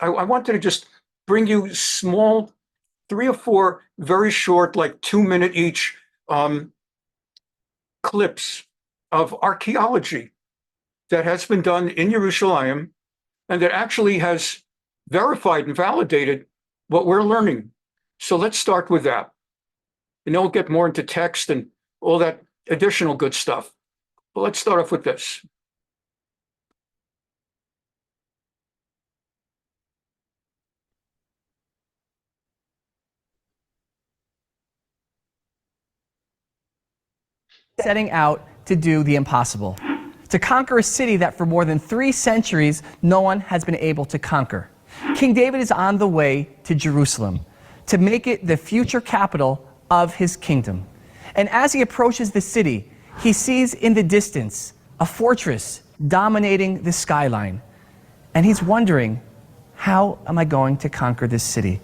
I wanted to just bring you small, 3 or 4 very short, like 2-minute each clips of archaeology that has been done in Jerusalem and that actually has verified and validated what we're learning. So let's start with that. And then we'll get more into text and all that additional good stuff. But let's start off with this. Setting out to do the impossible, to conquer a city that for more than 3 centuries no one has been able to conquer. King David is on the way to Jerusalem to make it the future capital of his kingdom. And as he approaches the city, he sees in the distance a fortress dominating the skyline. And he's wondering, how am I going to conquer this city?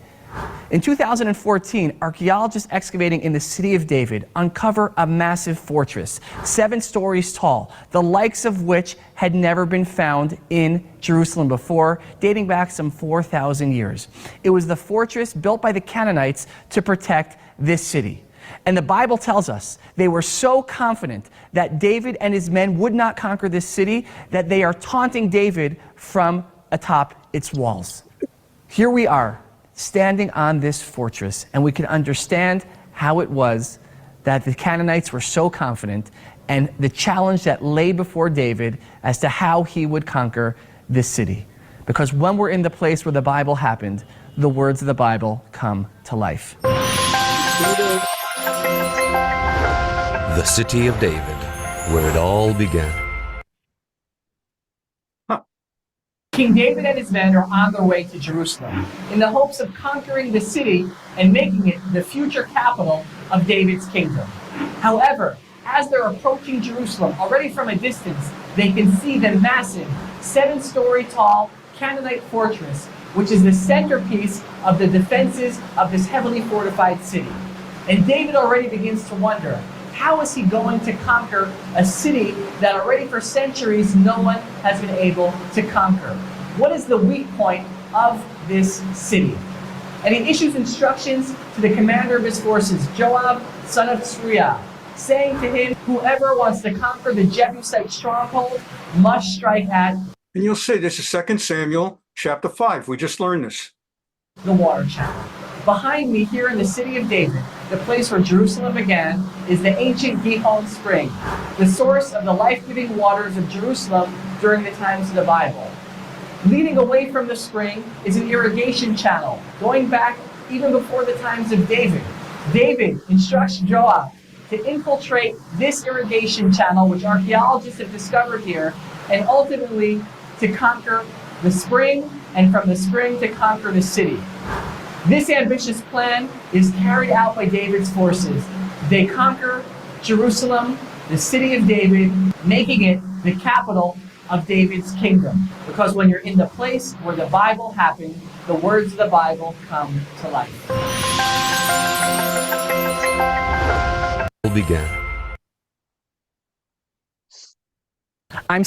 In 2014, archaeologists excavating in the city of David uncover a massive fortress, 7 stories tall, the likes of which had never been found in Jerusalem before, dating back some 4,000 years. It was the fortress built by the Canaanites to protect this city. And the Bible tells us they were so confident that David and his men would not conquer this city that they are taunting David from atop its walls. Here we are, standing on this fortress, and we can understand how it was that the Canaanites were so confident and the challenge that lay before David as to how he would conquer this city. Because when we're in the place where the Bible happened, the words of the Bible come to life. The city of David, where it all began. King David and his men are on their way to Jerusalem in the hopes of conquering the city and making it the future capital of David's kingdom. However, as they're approaching Jerusalem, already from a distance, they can see the massive 7-story tall Canaanite fortress, which is the centerpiece of the defenses of this heavily fortified city. And David already begins to wonder, how is he going to conquer a city that already for centuries no one has been able to conquer? What is the weak point of this city? And he issues instructions to the commander of his forces, Joab, son of Tzruiah, saying to him, whoever wants to conquer the Jebusite stronghold must strike at... And you'll see this is 2 Samuel chapter 5. We just learned this. The water channel. Behind me here in the city of David, the place where Jerusalem began, is the ancient Gihon spring, the source of the life-giving waters of Jerusalem during the times of the Bible. Leading away from the spring is an irrigation channel, going back even before the times of David. David instructs Joab to infiltrate this irrigation channel, which archaeologists have discovered here, and ultimately to conquer the spring, and from the spring to conquer the city. This ambitious plan is carried out by David's forces. They conquer Jerusalem, the city of David, making it the capital of David's kingdom. Because when you're in the place where the Bible happened, the words of the Bible come to life. Began. I'm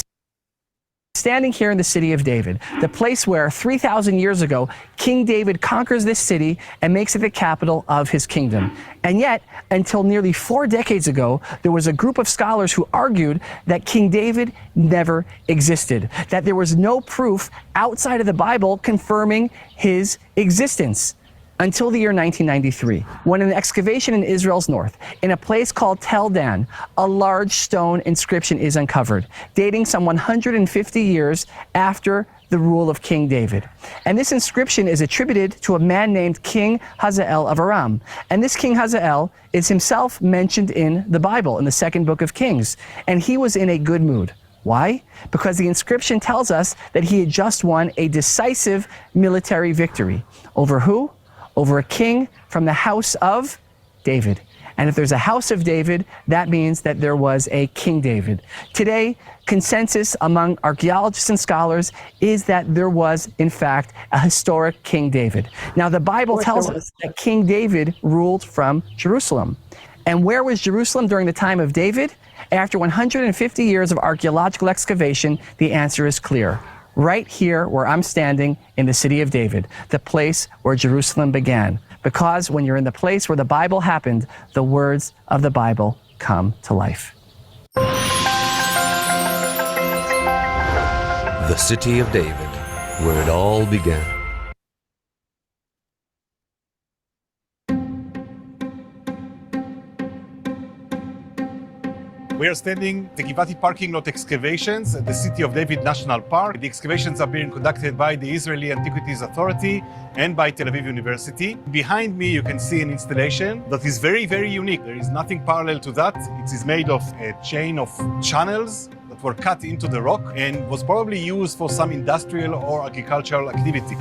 standing here in the city of David, the place where 3,000 years ago, King David conquers this city and makes it the capital of his kingdom. And yet, until nearly 4 decades ago, there was a group of scholars who argued that King David never existed, that there was no proof outside of the Bible confirming his existence. Until the year 1993, when an excavation in Israel's north, in a place called Tel Dan, a large stone inscription is uncovered, dating some 150 years after the rule of King David. And this inscription is attributed to a man named King Hazael of Aram. And this King Hazael is himself mentioned in the Bible, in the 2nd book of Kings. And he was in a good mood. Why? Because the inscription tells us that he had just won a decisive military victory. Over who? Over a king from the house of David. And if there's a house of David, that means that there was a King David. Today, consensus among archaeologists and scholars is that there was, in fact, a historic King David. Now, the Bible tells us that King David ruled from Jerusalem. And where was Jerusalem during the time of David? After 150 years of archaeological excavation, the answer is clear. right here where I'm standing in the city of David, the place where Jerusalem began. Because when you're in the place where the Bible happened, the words of the Bible come to life. The city of David, where it all began. We are standing at the Givati parking lot excavations at the City of David National Park. The excavations are being conducted by the Israeli Antiquities Authority and by Tel Aviv University. Behind me, you can see an installation that is very, very unique. There is nothing parallel to that. It is made of a chain of channels that were cut into the rock and was probably used for some industrial or agricultural activity.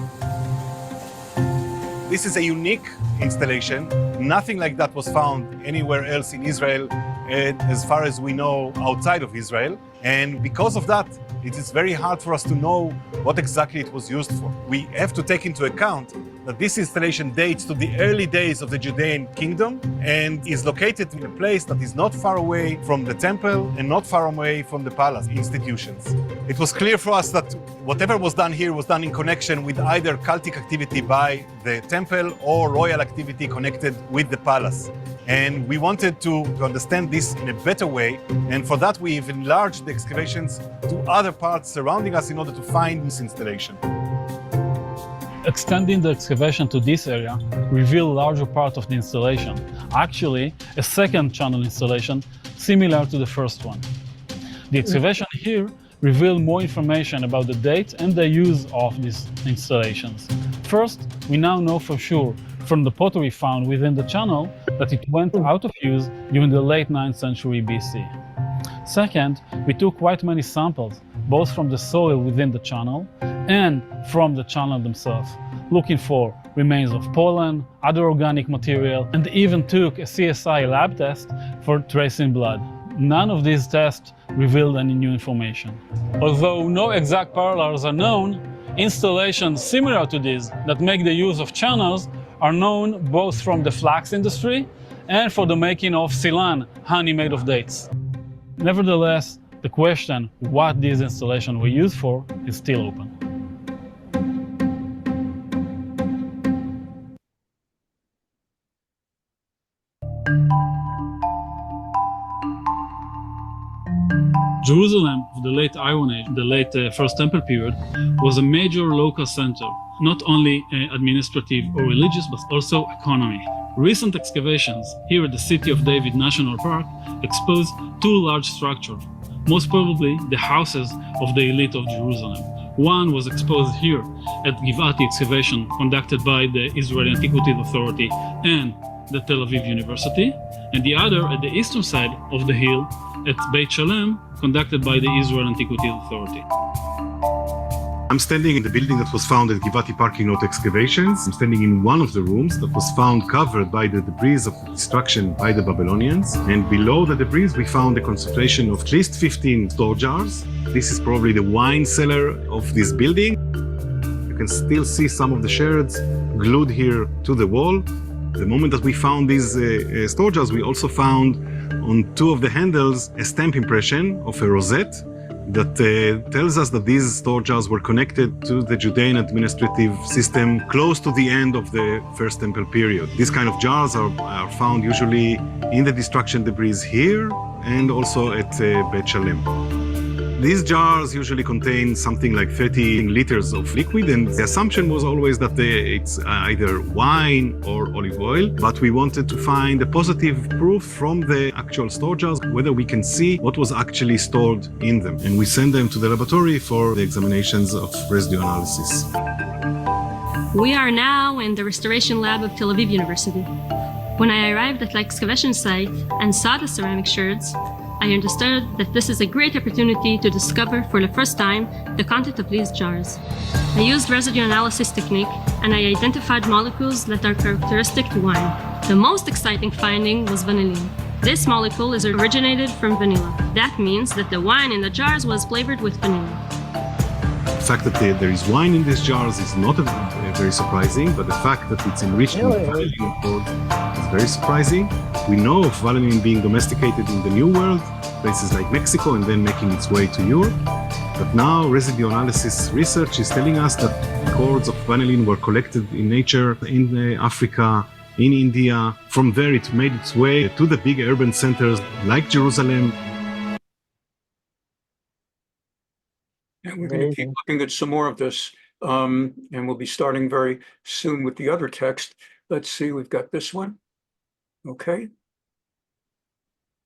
This is a unique installation. Nothing like that was found anywhere else in Israel, as far as we know, outside of Israel. And because of that, it is very hard for us to know what exactly it was used for. We have to take into account that this installation dates to the early days of the Judean kingdom and is located in a place that is not far away from the temple and not far away from the palace institutions. It was clear for us that whatever was done here was done in connection with either cultic activity by the temple or royal activity connected with the palace. And we wanted to understand this in a better way, and for that we've enlarged the excavations to other parts surrounding us in order to find this installation. Extending the excavation to this area revealed a larger part of the installation, actually a second channel installation similar to the first one. The excavation here revealed more information about the date and the use of these installations. First, we now know for sure from the pottery found within the channel that it went out of use during the late 9th century BC. Second, we took quite many samples, both from the soil within the channel and from the channel themselves, looking for remains of pollen, other organic material, and even took a CSI lab test for tracing blood. None of these tests revealed any new information. Although no exact parallels are known, installations similar to these that make the use of channels are known both from the flax industry and for the making of silan, honey made of dates. Nevertheless, the question what these installations were used for is still open. Jerusalem of the late Iron Age, the late First Temple period, was a major local center, not only administrative or religious, but also economy. Recent excavations here at the City of David National Park exposed two large structures, most probably the houses of the elite of Jerusalem. One was exposed here at Givati excavation conducted by the Israeli Antiquities Authority and the Tel Aviv University, and the other at the eastern side of the hill at Beit Shalem, conducted by the Israel Antiquities Authority. I'm standing in the building that was found at Givati parking lot excavations. I'm standing in one of the rooms that was found covered by the debris of the destruction by the Babylonians. And below the debris, we found a concentration of at least 15 store jars. This is probably the wine cellar of this building. You can still see some of the sherds glued here to the wall. The moment that we found these store jars, we also found on two of the handles a stamp impression of a rosette that tells us that these store jars were connected to the Judean administrative system close to the end of the First Temple period. These kind of jars are found usually in the destruction debris here and also at Beit Shalem. These jars usually contain something like 30 liters of liquid, and the assumption was always that it's either wine or olive oil, but we wanted to find a positive proof from the actual store jars, whether we can see what was actually stored in them. And we send them to the laboratory for the examinations of residue analysis. We are now in the restoration lab of Tel Aviv University. When I arrived at the excavation site and saw the ceramic sherds, I understood that this is a great opportunity to discover for the first time the content of these jars. I used residue analysis technique and I identified molecules that are characteristic to wine. The most exciting finding was vanillin. This molecule is originated from vanilla. That means that the wine in the jars was flavored with vanilla. The fact that there is wine in these jars is not very surprising, but the fact that it's enriched in vanillin, of course, is very surprising. We know of vanillin being domesticated in the New World, places like Mexico, and then making its way to Europe. But now residue analysis research is telling us that cords of vanillin were collected in nature in Africa, in India. From there it made its way to the big urban centers like Jerusalem. And we're going to keep looking at some more of this. And we'll be starting very soon with the other text. Let's see, we've got this one. Okay.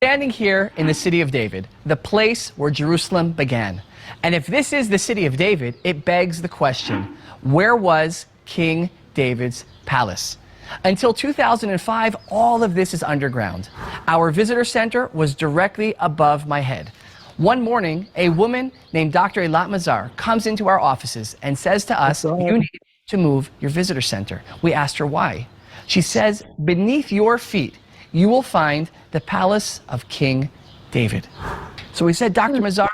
Standing here in the city of David, the place where Jerusalem began. And if this is the city of David, it begs the question, where was King David's palace? Until 2005, all of this is underground. Our visitor center was directly above my head. One morning, a woman named Dr. Eilat Mazar comes into our offices and says to us, you need to move your visitor center. We asked her why. She says, beneath your feet, you will find the palace of King David. So we said, Dr. Mazar,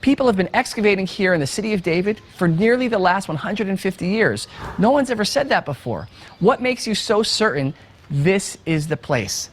people have been excavating here in the city of David for nearly the last 150 years. No one's ever said that before. What makes you so certain this is the place?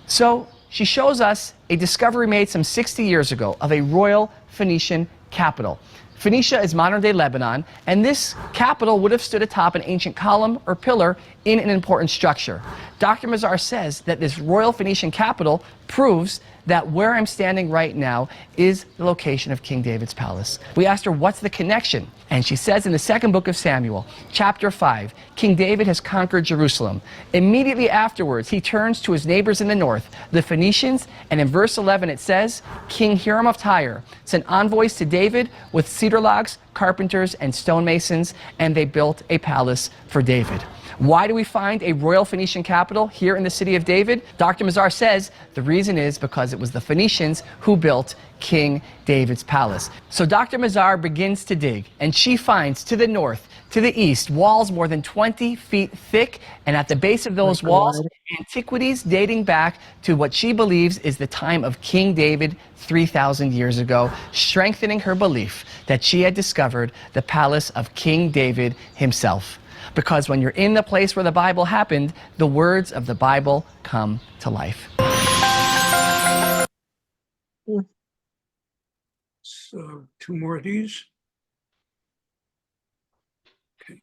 So she shows us a discovery made some 60 years ago of a royal Phoenician capital. Phoenicia is modern-day Lebanon, and this capital would have stood atop an ancient column or pillar in an important structure. Dr. Mazar says that this royal Phoenician capital proves that where I'm standing right now is the location of King David's palace. We asked her, what's the connection? And she says in the second book of Samuel, chapter 5, King David has conquered Jerusalem. Immediately afterwards, he turns to his neighbors in the north, the Phoenicians, and in verse 11 it says, King Hiram of Tyre sent envoys to David with cedar logs, carpenters, and stonemasons, and they built a palace for David. Why do we find a royal Phoenician capital here in the city of David? Dr. Mazar says the reason is because it was the Phoenicians who built King David's palace. So Dr. Mazar begins to dig, and she finds to the north, to the east, walls more than 20 feet thick, and at the base of those walls, antiquities dating back to what she believes is the time of King David 3,000 years ago, strengthening her belief that she had discovered the palace of King David himself. Because when you're in the place where the Bible happened, the words of the Bible come to life. So, two more of these. Okay.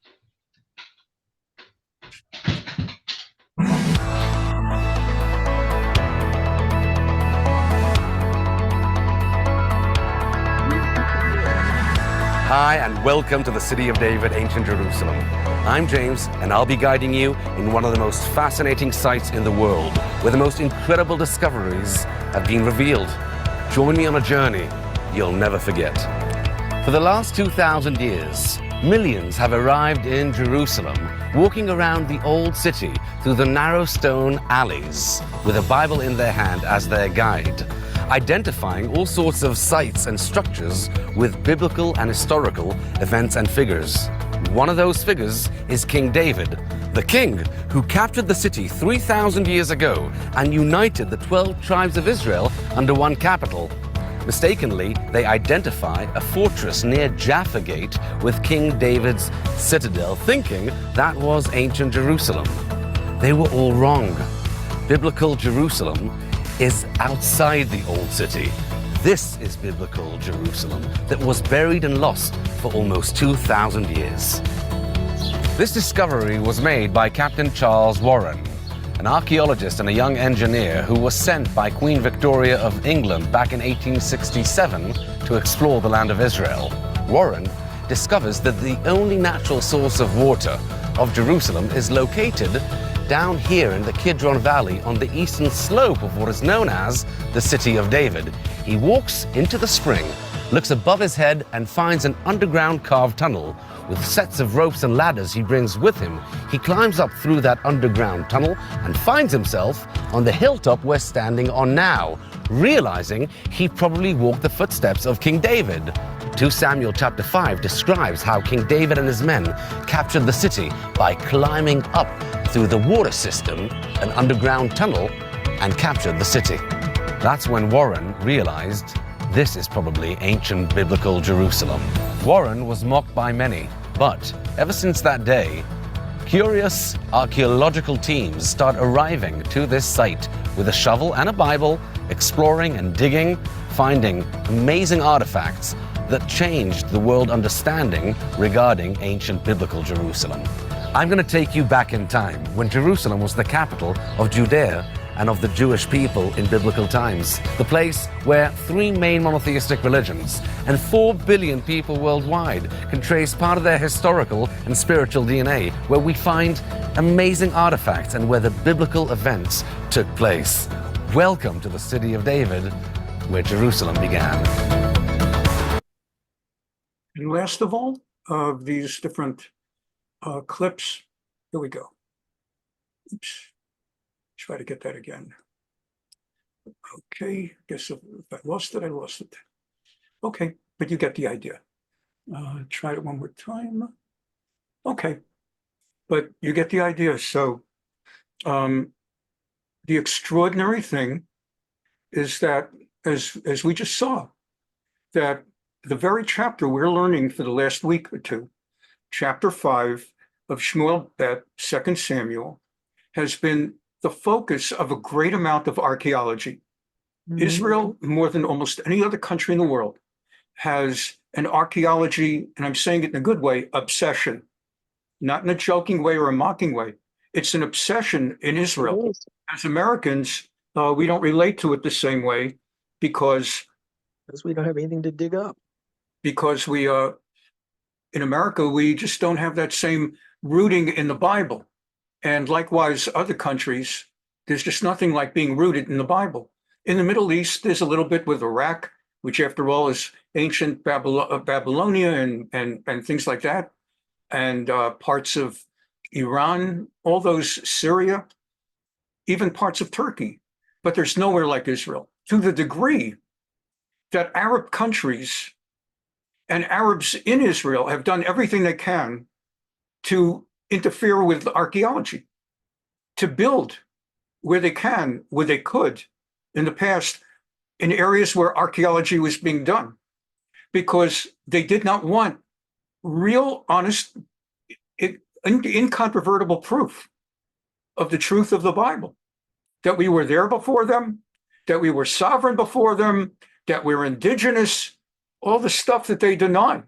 Hi, and welcome to the City of David, ancient Jerusalem. I'm James, and I'll be guiding you in one of the most fascinating sites in the world, where the most incredible discoveries have been revealed. Join me on a journey you'll never forget. For the last 2,000 years, millions have arrived in Jerusalem, walking around the old city through the narrow stone alleys, with a Bible in their hand as their guide, identifying all sorts of sites and structures with biblical and historical events and figures. One of those figures is King David, the king who captured the city 3,000 years ago and united the 12 tribes of Israel under one capital. Mistakenly, they identify a fortress near Jaffa Gate with King David's citadel, thinking that was ancient Jerusalem. They were all wrong. Biblical Jerusalem is outside the old city. This is biblical Jerusalem that was buried and lost for almost 2,000 years. This discovery was made by Captain Charles Warren, an archaeologist and a young engineer who was sent by Queen Victoria of England back in 1867 to explore the land of Israel. Warren discovers that the only natural source of water of Jerusalem is located down here in the Kidron Valley on the eastern slope of what is known as the City of David. He walks into the spring, looks above his head, and finds an underground carved tunnel with sets of ropes and ladders he brings with him. He climbs up through that underground tunnel and finds himself on the hilltop we're standing on now, realizing he probably walked the footsteps of King David. 2 Samuel chapter 5 describes how King David and his men captured the city by climbing up through the water system, an underground tunnel, and captured the city. That's when Warren realized this is probably ancient biblical Jerusalem. Warren was mocked by many, but ever since that day, curious archaeological teams start arriving to this site with a shovel and a Bible, exploring and digging, finding amazing artifacts that changed the world understanding regarding ancient biblical Jerusalem. I'm going to take you back in time when Jerusalem was the capital of Judea and of the Jewish people in biblical times, the place where 3 main monotheistic religions and 4 billion people worldwide can trace part of their historical and spiritual DNA, where we find amazing artifacts and where the biblical events took place. Welcome to the city of David, where Jerusalem began. And last of all, of these different clips, here we go. Oops. Try to get that again. Okay, guess if I lost it, I lost it. Okay, but you get the idea. Try it one more time. Okay, but you get the idea. So the extraordinary thing is that, as we just saw, that the very chapter we're learning for the last week or two, chapter 5 of Shmuel Bet, 2 Samuel, has been the focus of a great amount of archaeology. Israel, more than almost any other country in the world, has an archaeology, and I'm saying it in a good way, obsession, not in a joking way or a mocking way. It's an obsession in Israel. As Americans, we don't relate to it the same way because we don't have anything to dig up. Because we, in America, we just don't have that same rooting in the Bible. And likewise, other countries, there's just nothing like being rooted in the Bible. In the Middle East, there's a little bit with Iraq, which after all is ancient Babylonia and things like that, and parts of Iran, all those, Syria, even parts of Turkey. But there's nowhere like Israel, to the degree that Arab countries and Arabs in Israel have done everything they can to interfere with archaeology, to build where they can, where they could in the past, in areas where archaeology was being done, because they did not want real, honest, incontrovertible proof of the truth of the Bible, that we were there before them, that we were sovereign before them, that we were indigenous, all the stuff that they deny.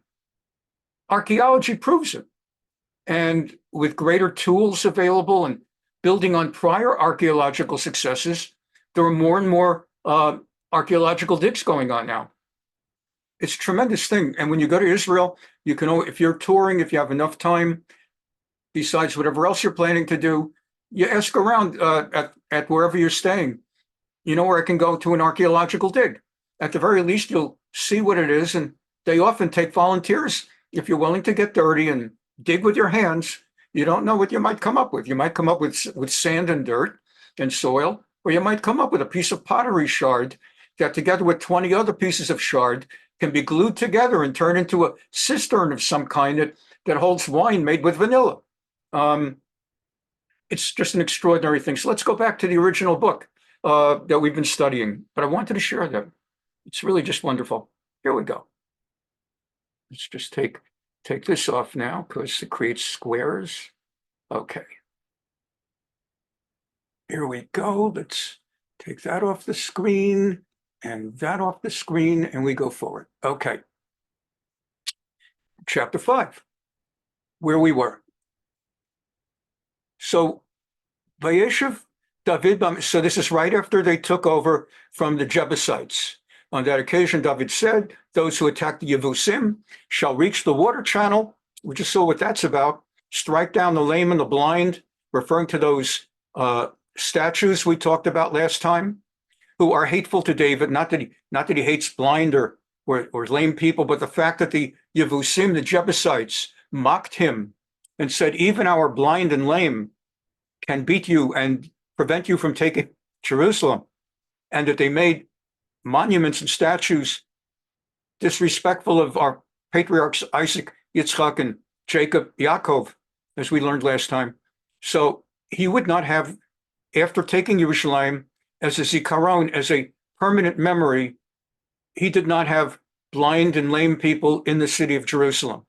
Archaeology proves it. And with greater tools available and building on prior archaeological successes, there are more and more archaeological digs going on now. It's a tremendous thing. And when you go to Israel, you can, if you're touring, if you have enough time, besides whatever else you're planning to do, you ask around at wherever you're staying. You know where I can go to an archaeological dig. At the very least, you'll see what it is. And they often take volunteers if you're willing to get dirty and dig with your hands. You don't know what you might come up with. You might come up with sand and dirt and soil, or you might come up with a piece of pottery shard that together with 20 other pieces of shard can be glued together and turned into a cistern of some kind that holds wine made with vanilla. It's just an extraordinary thing. So let's go back to the original book that we've been studying, but I wanted to share that. It's really just wonderful. Here we go. Let's just take this off now because it creates squares. Okay. Here we go. Let's take that off the screen and that off the screen, and we go forward. Okay. Chapter 5, where we were. So, Vayeshev David, so this is right after they took over from the Jebusites. On that occasion, David said, those who attack the Yebusim shall reach the water channel. We just saw what that's about. Strike down the lame and the blind, referring to those statues we talked about last time, who are hateful to David. Not that he hates blind or lame people, but the fact that the Yebusim, the Jebusites, mocked him and said, even our blind and lame can beat you and prevent you from taking Jerusalem. And that they made monuments and statues disrespectful of our patriarchs Isaac, Yitzchak, and Jacob, Yaakov, as we learned last time. So he would not have, after taking Yerushalayim as a zikaron, as a permanent memory, he did not have blind and lame people in the city of Jerusalem.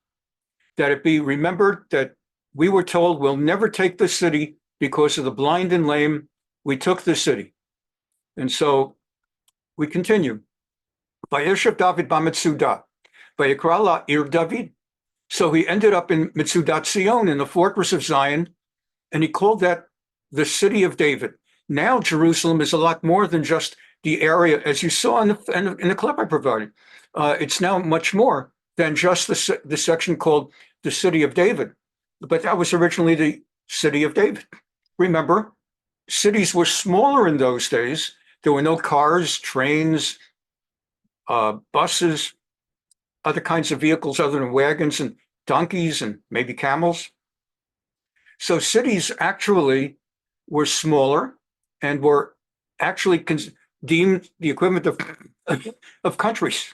That it be remembered that we were told we'll never take the city because of the blind and lame. We took the city. And so we continue. Vayeshev David ba Metzudat. Vayikra la Ir David. So he ended up in Metzudat Tzion, in the fortress of Zion, and he called that the city of David. Now Jerusalem is a lot more than just the area, as you saw in the clip I provided. It's now much more than just the section called the city of David. But that was originally the city of David. Remember, cities were smaller in those days. There were no cars, trains, buses, other kinds of vehicles other than wagons and donkeys and maybe camels. So cities actually were smaller and were actually deemed the equivalent of countries.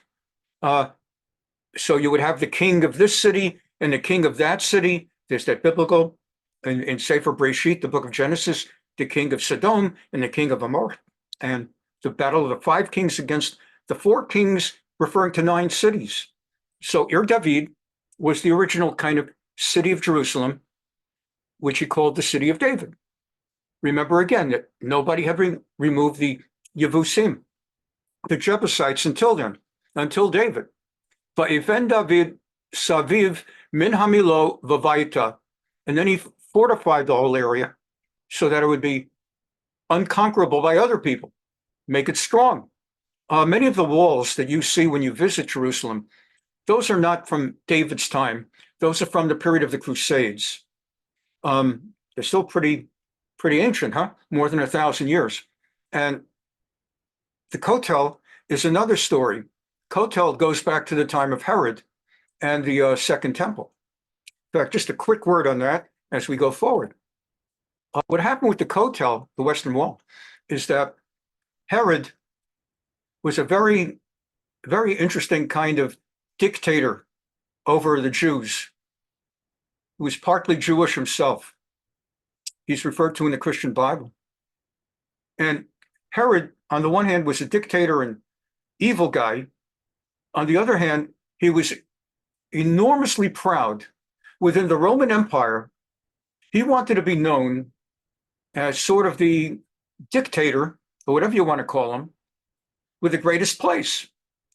So you would have the king of this city and the king of that city. There's that biblical, in Sefer Breshit, the book of Genesis, the king of Sodom and the king of Amor, and the battle of the 5 kings against the 4 kings, referring to 9 cities. So Ir David was the original kind of city of Jerusalem, which he called the city of David. Remember again that nobody had removed the Yebusim, the Jebusites, until then, until David. Va'iven David saviv min hamilo v'vayta, and then he fortified the whole area so that it would be unconquerable by other people, make it strong. Many of the walls that you see when you visit Jerusalem, those are not from David's time. Those are from the period of the Crusades. They're still pretty ancient, huh? More than 1,000 years. And the Kotel is another story. Kotel goes back to the time of Herod and the Second Temple. In fact, just a quick word on that as we go forward. What happened with the Kotel, the Western Wall, is that Herod was a very, very interesting kind of dictator over the Jews, who was partly Jewish himself. He's referred to in the Christian Bible. And Herod, on the one hand, was a dictator and evil guy. On the other hand, he was enormously proud. Within the Roman Empire, he wanted to be known as sort of the dictator, or whatever you want to call him, with the greatest place.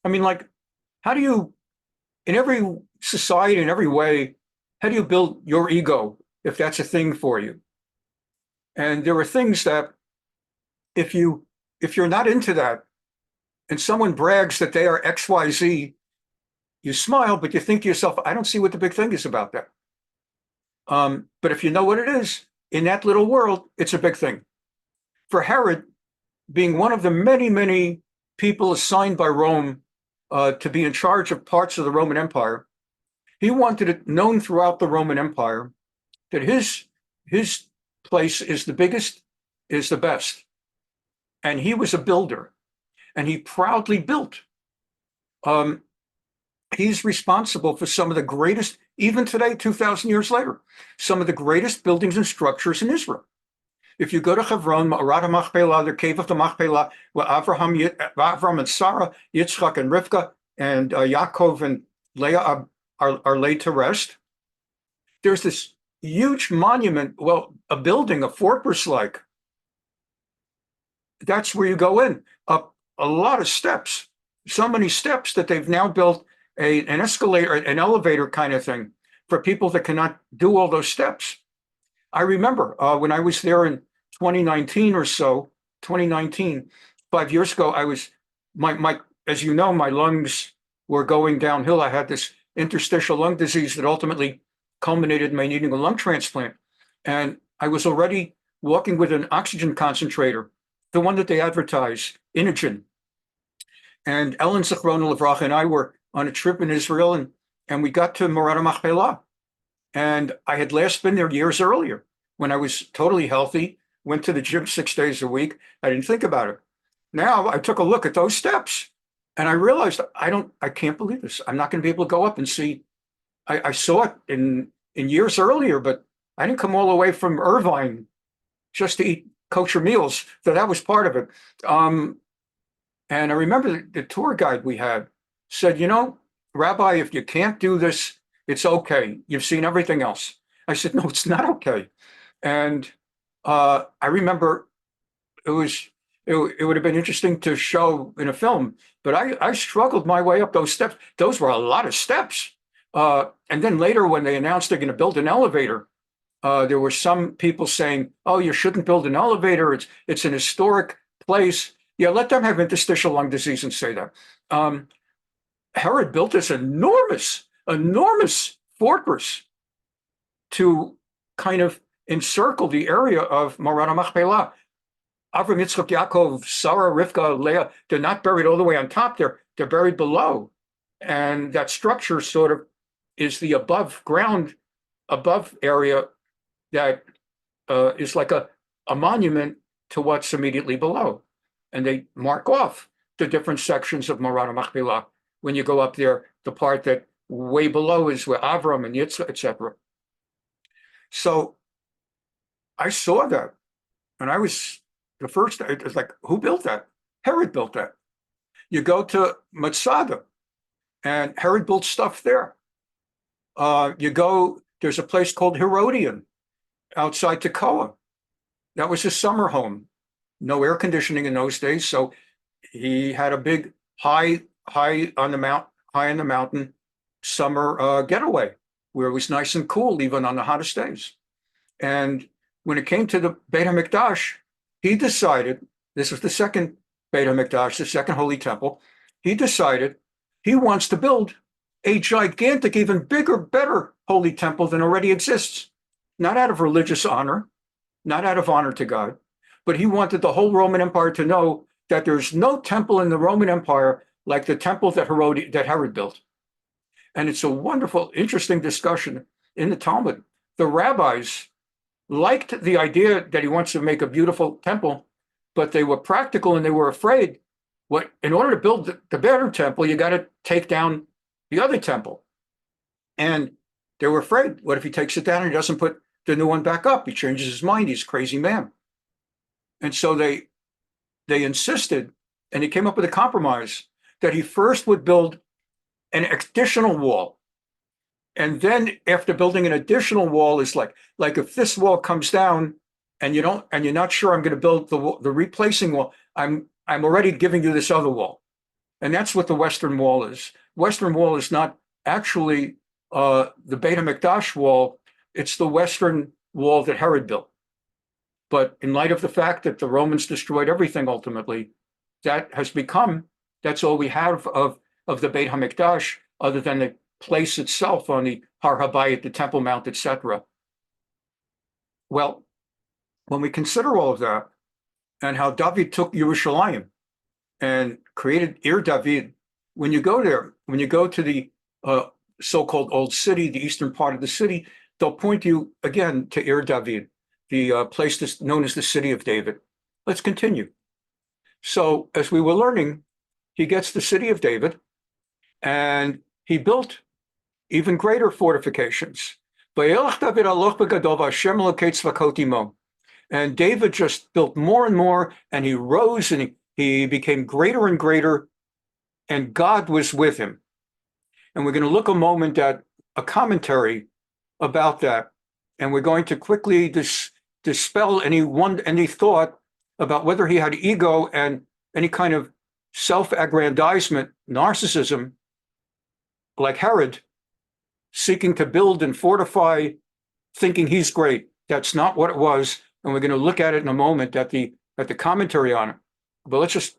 I mean, like, how do you, in every society, in every way, how do you build your ego if that's a thing for you? And there are things that if you're not into that, and someone brags that they are XYZ, you smile, but you think to yourself, I don't see what the big thing is about that. But if you know what it is, in that little world, it's a big thing. For Herod, being one of the many, many people assigned by Rome to be in charge of parts of the Roman Empire, he wanted it known throughout the Roman Empire that his place is the biggest, is the best. And he was a builder, and he proudly built. He's responsible for some of the greatest, even today, 2,000 years later, some of the greatest buildings and structures in Israel. If you go to Hebron, Ma'arat HaMachpelah, the cave of the Machpelah, where Avram and Sarah, Yitzchak and Rivka, and Yaakov and Leah are laid to rest, there's this huge monument, well, a building, a fortress-like. That's where you go in, up a lot of steps, so many steps that they've now built an escalator, an elevator kind of thing for people that cannot do all those steps. I remember when I was there in 2019 or so, 2019, 5 years ago, I was, as you know, my lungs were going downhill. I had this interstitial lung disease that ultimately culminated in my needing a lung transplant. And I was already walking with an oxygen concentrator, the one that they advertise, Inogen. And Ellen Zichrona Livracha and I were on a trip in Israel, and we got to Ma'arat HaMachpelah. And I had last been there years earlier when I was totally healthy, went to the gym 6 days a week. I didn't think about it. Now I took a look at those steps and I realized I can't believe this. I'm not going to be able to go up and see. I saw it in years earlier, but I didn't come all the way from Irvine just to eat kosher meals. So that was part of it. And I remember the tour guide we had said, you know, Rabbi, if you can't do this, it's okay. You've seen everything else. I said, no, it's not okay. And I remember it it would have been interesting to show in a film, but I struggled my way up those steps. Those were a lot of steps. And then later, when they announced they're going to build an elevator, there were some people saying, "Oh, you shouldn't build an elevator. It's an historic place." Yeah, let them have interstitial lung disease and say that. Herod built this enormous fortress to kind of encircle the area of Marat HaMachpelah. Avram, Yitzchak, Yaakov, Sarah, Rivka, Leah, they're not buried all the way on top. They're buried below. And that structure sort of is the above area that is like a monument to what's immediately below. And they mark off the different sections of Marat HaMachpelah. When you go up there, the part that way below is where Avram and Yitzchak, etc. So I saw that, and I was the first. It was like, who built that? Herod built that. You go to Metzudat, and Herod built stuff there. There's a place called Herodian outside Tekoa. That was his summer home. No air conditioning in those days, so he had a big high on the mountain summer getaway where it was nice and cool even on the hottest days. And when it came to the Beit HaMikdash, he decided, this was the second Beit HaMikdash, the second Holy Temple, he decided he wants to build a gigantic, even bigger, better Holy Temple than already exists. Not out of religious honor, not out of honor to God, but he wanted the whole Roman Empire to know that there's no temple in the Roman Empire like the temple that Herod built. And it's a wonderful, interesting discussion in the Talmud. The rabbis liked the idea that he wants to make a beautiful temple, but they were practical and they were afraid, in order to build the better temple, you got to take down the other temple. And they were afraid, what if he takes it down and he doesn't put the new one back up? He changes his mind, he's a crazy man. And so they insisted, and he came up with a compromise, that he first would build an additional wall. And then after building an additional wall is like if this wall comes down and you're not sure I'm going to build the replacing wall, I'm already giving you this other wall. And that's what the Western Wall is. Western Wall is not actually the Beit HaMikdash wall, it's the Western Wall that Herod built. But in light of the fact that the Romans destroyed everything ultimately, that's all we have of the Beit HaMikdash, other than the place itself on the Har HaBayit, the Temple Mount, etc. Well, when we consider all of that, and how David took Yerushalayim and created Ir David, when you go there, when you go to the so-called Old City, the eastern part of the city, they'll point you again to Ir David, the place that's known as the City of David. Let's continue. So as we were learning, he gets the City of David, and he built even greater fortifications. And David just built more and more, and he rose and he became greater and greater, and God was with him. And we're going to look a moment at a commentary about that, and we're going to quickly dispel any thought about whether he had ego and any kind of self-aggrandizement, narcissism, like Herod, seeking to build and fortify, thinking he's great. That's not what it was, and we're going to look at it in a moment at the commentary on it. But let's just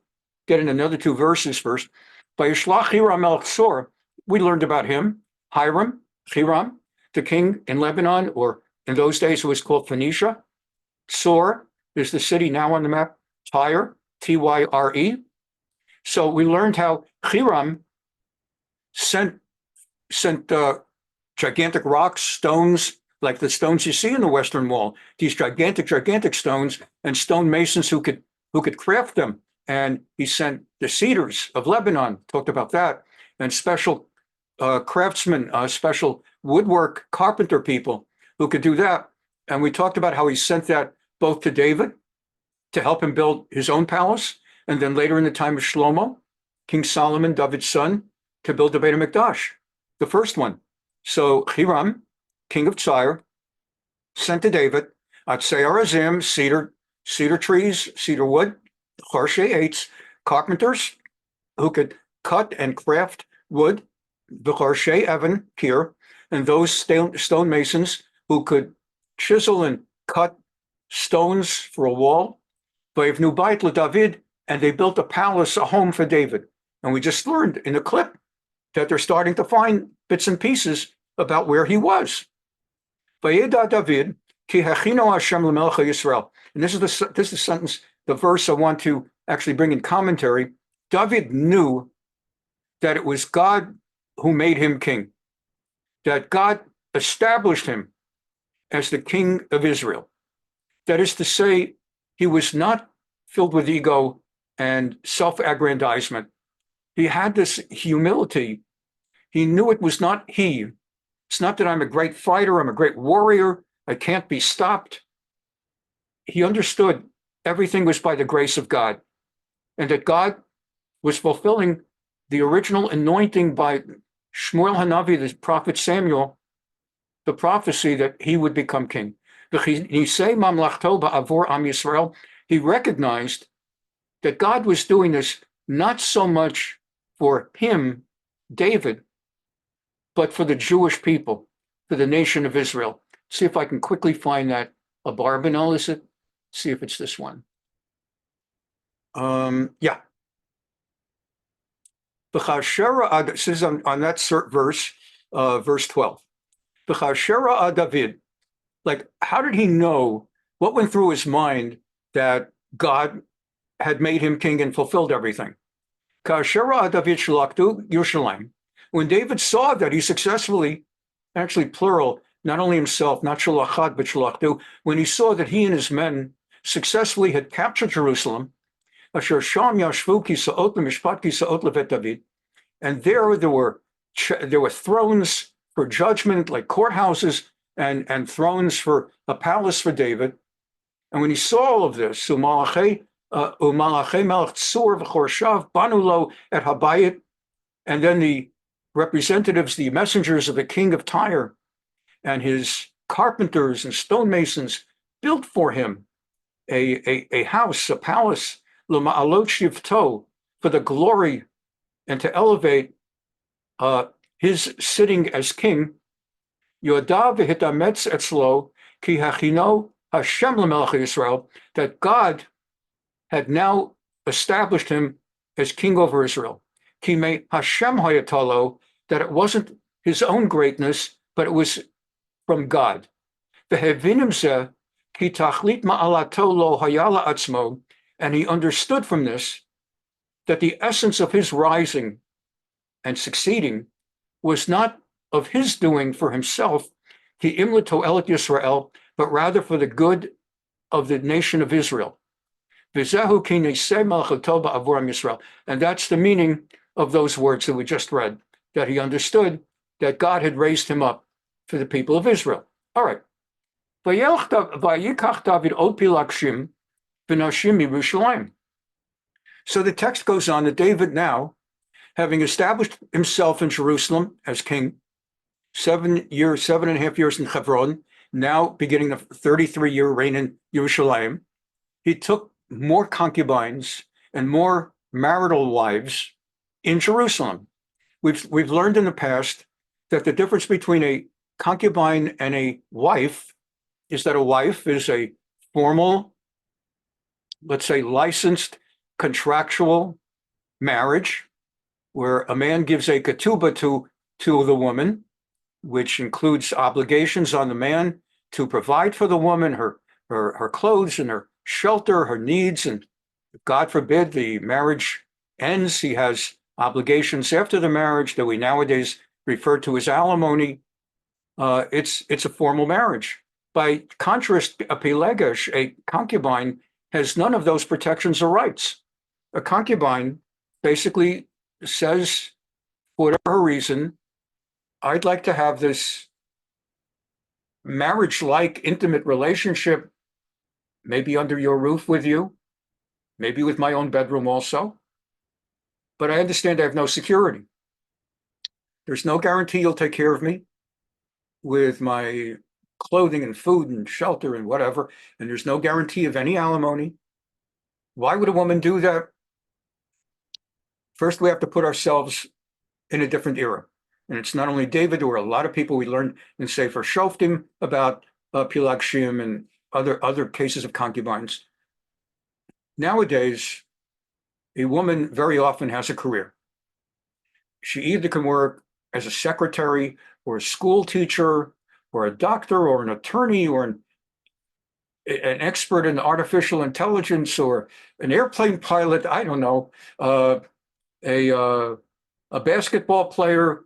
get in another two verses first. By Yishlach Hiram el Tzor, we learned about him. Hiram, the king in Lebanon, or in those days it was called Phoenicia. Tzor is the city now on the map. Tyre, Tyre. So we learned how Hiram sent gigantic rocks, stones, like the stones you see in the Western Wall, these gigantic stones, and stone masons who could craft them. And he sent the cedars of Lebanon, talked about that, and special craftsmen, special woodwork carpenter people who could do that. And we talked about how he sent that both to David to help him build his own palace, and then later in the time of Shlomo, King Solomon, David's son, to build the Beit HaMikdash, the first one. So Hiram, king of Tyre, sent to David, Atzei Arazim, cedar trees, cedar wood, Charshe-eitz, carpenters who could cut and craft wood, the Charshe Evan here, and those stonemasons who could chisel and cut stones for a wall. Vayivnu Bait LeDavid, and they built a palace, a home for David. And we just learned in the clip that they're starting to find bits and pieces about where he was. Vayeda David ki hechino Hashem lemelech Yisrael. And this is the sentence, the verse I want to actually bring in commentary. David knew that it was God who made him king, that God established him as the king of Israel. That is to say, he was not filled with ego and self-aggrandizement. He had this humility. He knew it was not he. It's not that I'm a great fighter, I'm a great warrior, I can't be stopped. He understood everything was by the grace of God, and that God was fulfilling the original anointing by Shmuel Hanavi, the prophet Samuel, the prophecy that he would become king. He recognized that God was doing this not so much for him, David, but for the Jewish people, for the nation of Israel. See if I can quickly find that. A Barbanel, is it? See if it's this one. Yeah. This is on that verse, verse 12. David, like, how did he know, what went through his mind that God had made him king and fulfilled everything? When David saw that he successfully, actually plural, not only himself, not shalachad, but shalachtu, when he saw that he and his men successfully had captured Jerusalem, and there were thrones for judgment, like courthouses, and thrones for a palace for David. And when he saw all of this, and then the representatives, the messengers of the king of Tyre, and his carpenters and stonemasons built for him a house, a palace, for the glory and to elevate his sitting as king. That God had now established him as king over Israel. That it wasn't his own greatness, but it was from God. And he understood from this that the essence of his rising and succeeding was not of his doing for himself, but rather for the good of the nation of Israel. And that's the meaning of those words that we just read, that he understood that God had raised him up for the people of Israel. All right. So the text goes on that David now, having established himself in Jerusalem as king, 7.5 years in Hebron, now beginning the 33-year reign in Yerushalayim, he took more concubines and more marital wives in Jerusalem. We've learned in the past that the difference between a concubine and a wife is that a wife is a formal, let's say, licensed contractual marriage where a man gives a ketubah to the woman, which includes obligations on the man to provide for the woman her clothes and her shelter, her needs, and God forbid the marriage ends, he has obligations after the marriage that we nowadays refer to as alimony. It's a formal marriage. By contrast, a pelegesh, a concubine, has none of those protections or rights. A concubine basically says, for whatever reason, I'd like to have this marriage-like intimate relationship, maybe under your roof with you, maybe with my own bedroom also, but I understand I have no security. There's no guarantee you'll take care of me with my clothing and food and shelter and whatever, and there's no guarantee of any alimony. Why would a woman do that? First, we have to put ourselves in a different era. And it's not only David, there were a lot of people we learned in Sefer Shoftim about Pilagshim and other cases of concubines. Nowadays, a woman very often has a career. She either can work as a secretary or a school teacher or a doctor or an attorney or an expert in artificial intelligence or an airplane pilot, I don't know, a basketball player.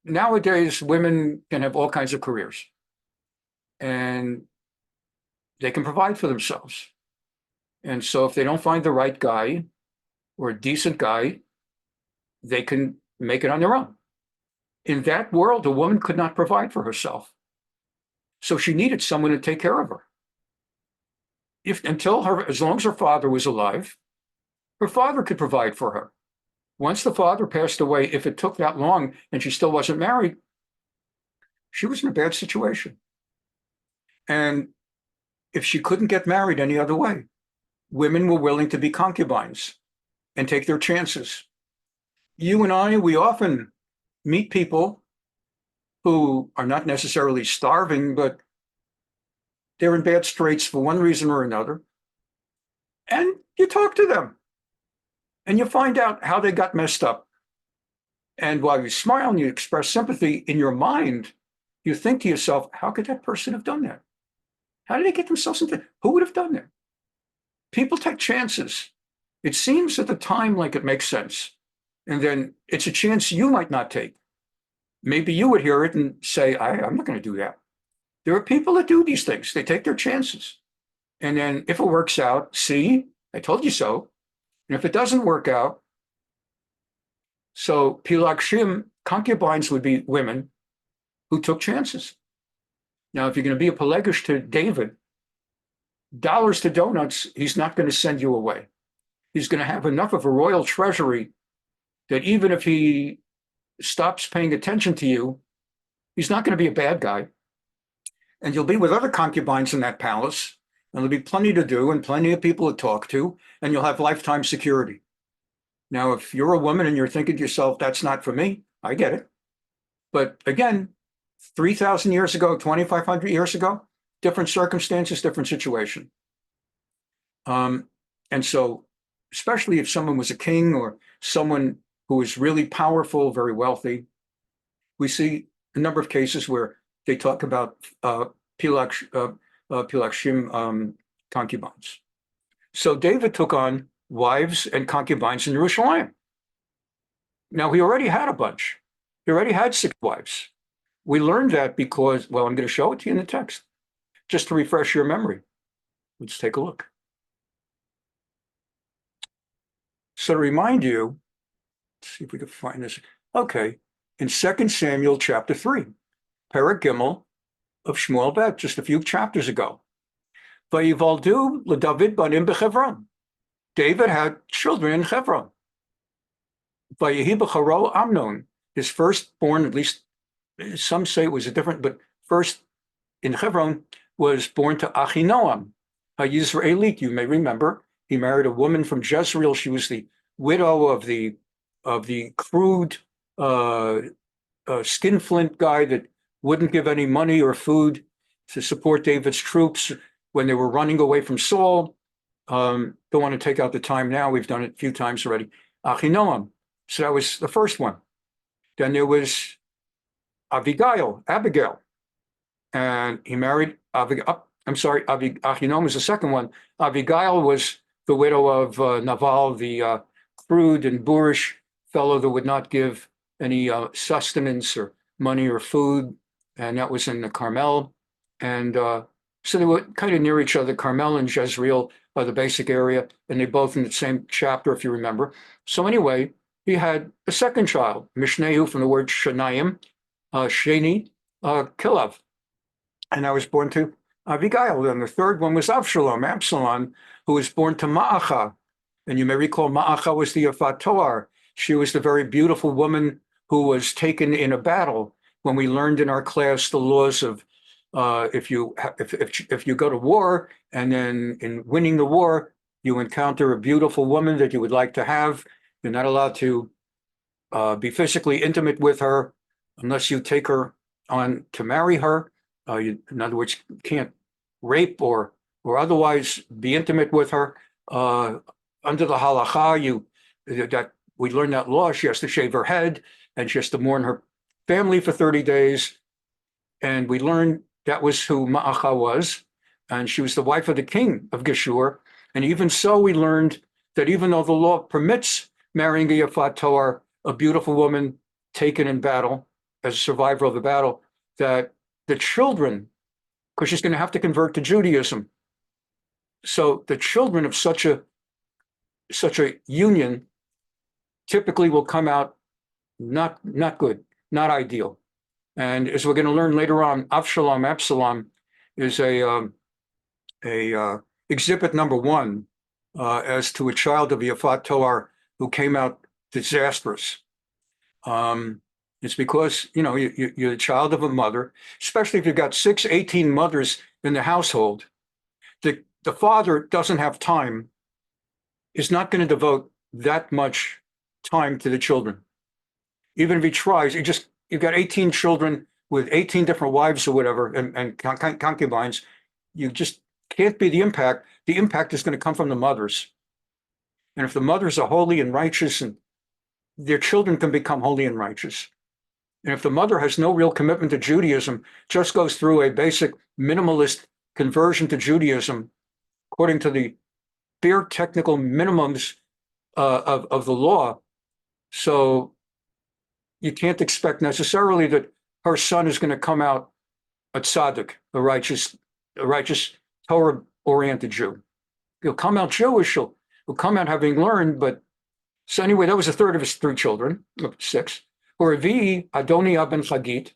Nowadays, women can have all kinds of careers and they can provide for themselves. And so if they don't find the right guy or a decent guy, they can make it on their own. In that world, a woman could not provide for herself. So she needed someone to take care of her. As long as her father was alive, her father could provide for her. Once the father passed away, if it took that long and she still wasn't married, she was in a bad situation. And if she couldn't get married any other way, women were willing to be concubines and take their chances. You and I, we often meet people who are not necessarily starving, but they're in bad straits for one reason or another. And you talk to them and you find out how they got messed up. And while you smile and you express sympathy, in your mind, you think to yourself, how could that person have done that? How did they get themselves into, who would have done that? People take chances. It seems at the time like it makes sense. And then it's a chance you might not take. Maybe you would hear it and say, I'm not going to do that. There are people that do these things. They take their chances. And then if it works out, see, I told you so. And if it doesn't work out, so Pilagshim, concubines would be women who took chances. Now, if you're going to be a Pelegish to David, dollars to donuts, he's not going to send you away. He's going to have enough of a royal treasury that even if he stops paying attention to you, he's not going to be a bad guy. And you'll be with other concubines in that palace, and there'll be plenty to do and plenty of people to talk to, and you'll have lifetime security. Now, if you're a woman and you're thinking to yourself, that's not for me, I get it. But again, 3,000 years ago, 2,500 years ago, different circumstances, different situation. And so, especially if someone was a king or someone who was really powerful, very wealthy, we see a number of cases where they talk about Pilagshim concubines. So David took on wives and concubines in Jerusalem. Now, he already had a bunch. He already had 6 wives. We learned that because, well, I'm going to show it to you in the text, just to refresh your memory. Let's take a look. So to remind you, let's see if we can find this. Okay, in 2 Samuel chapter 3, Perek Gimel of Shmuel Bet, just a few chapters ago. Vayivaldu leDavid banim bechevron. David had children in Hebron. Vayehi b'charo Amnon, his firstborn, at least some say it was a different, but first in Hebron was born to Achinoam, a Yisraelite. You may remember he married a woman from Jezreel. She was the widow of the crude skinflint guy that wouldn't give any money or food to support David's troops when they were running away from Saul. Don't want to take out the time now. We've done it a few times already. Achinoam. So that was the first one. Then there was Abigail, and he married Abigail. Achinoam was the second one. Abigail was the widow of Nabal, the crude and boorish fellow that would not give any sustenance or money or food, and that was in the Carmel. And so they were kind of near each other. Carmel and Jezreel are the basic area, and they both in the same chapter, if you remember. So anyway, he had a second child, Mishnehu, from the word Shanayim, Sheni, Kilav. And I was born to Abigail. And the third one was Absalom, who was born to Ma'acha. And you may recall Ma'acha was the Yafat Toar. She was the very beautiful woman who was taken in a battle when we learned in our class the laws of If you go to war and then in winning the war, you encounter a beautiful woman that you would like to have, you're not allowed to be physically intimate with her unless you take her on to marry her. In other words, you can't rape or otherwise be intimate with her. Under the halacha, we learn that law. She has to shave her head and she has to mourn her family for 30 days. And we learned that was who Ma'acha was. And she was the wife of the king of Geshur. And even so, we learned that even though the law permits marrying a Yafat Toar, a beautiful woman taken in battle as a survivor of the battle, that the children, because she's going to have to convert to Judaism. So the children of such a union typically will come out not good, not ideal. And as we're going to learn later on, Absalom is a exhibit number one as to a child of Yafat Toar who came out disastrous. It's because, you're the child of a mother, especially if you've got 18 mothers in the household. The father doesn't have time, is not going to devote that much time to the children. Even if he tries, you've got 18 children with 18 different wives or whatever, and concubines. You just can't be the impact. The impact is going to come from the mothers. And if the mothers are holy and righteous, and their children can become holy and righteous. And if the mother has no real commitment to Judaism, just goes through a basic minimalist conversion to Judaism, according to the bare technical minimums of the law, so you can't expect necessarily that her son is going to come out a tzaddik, a righteous Torah-oriented Jew. He'll come out Jewish. He'll come out having learned. But so anyway, that was a third of his 3 children, 6. Revi Adoniah ben Chagit.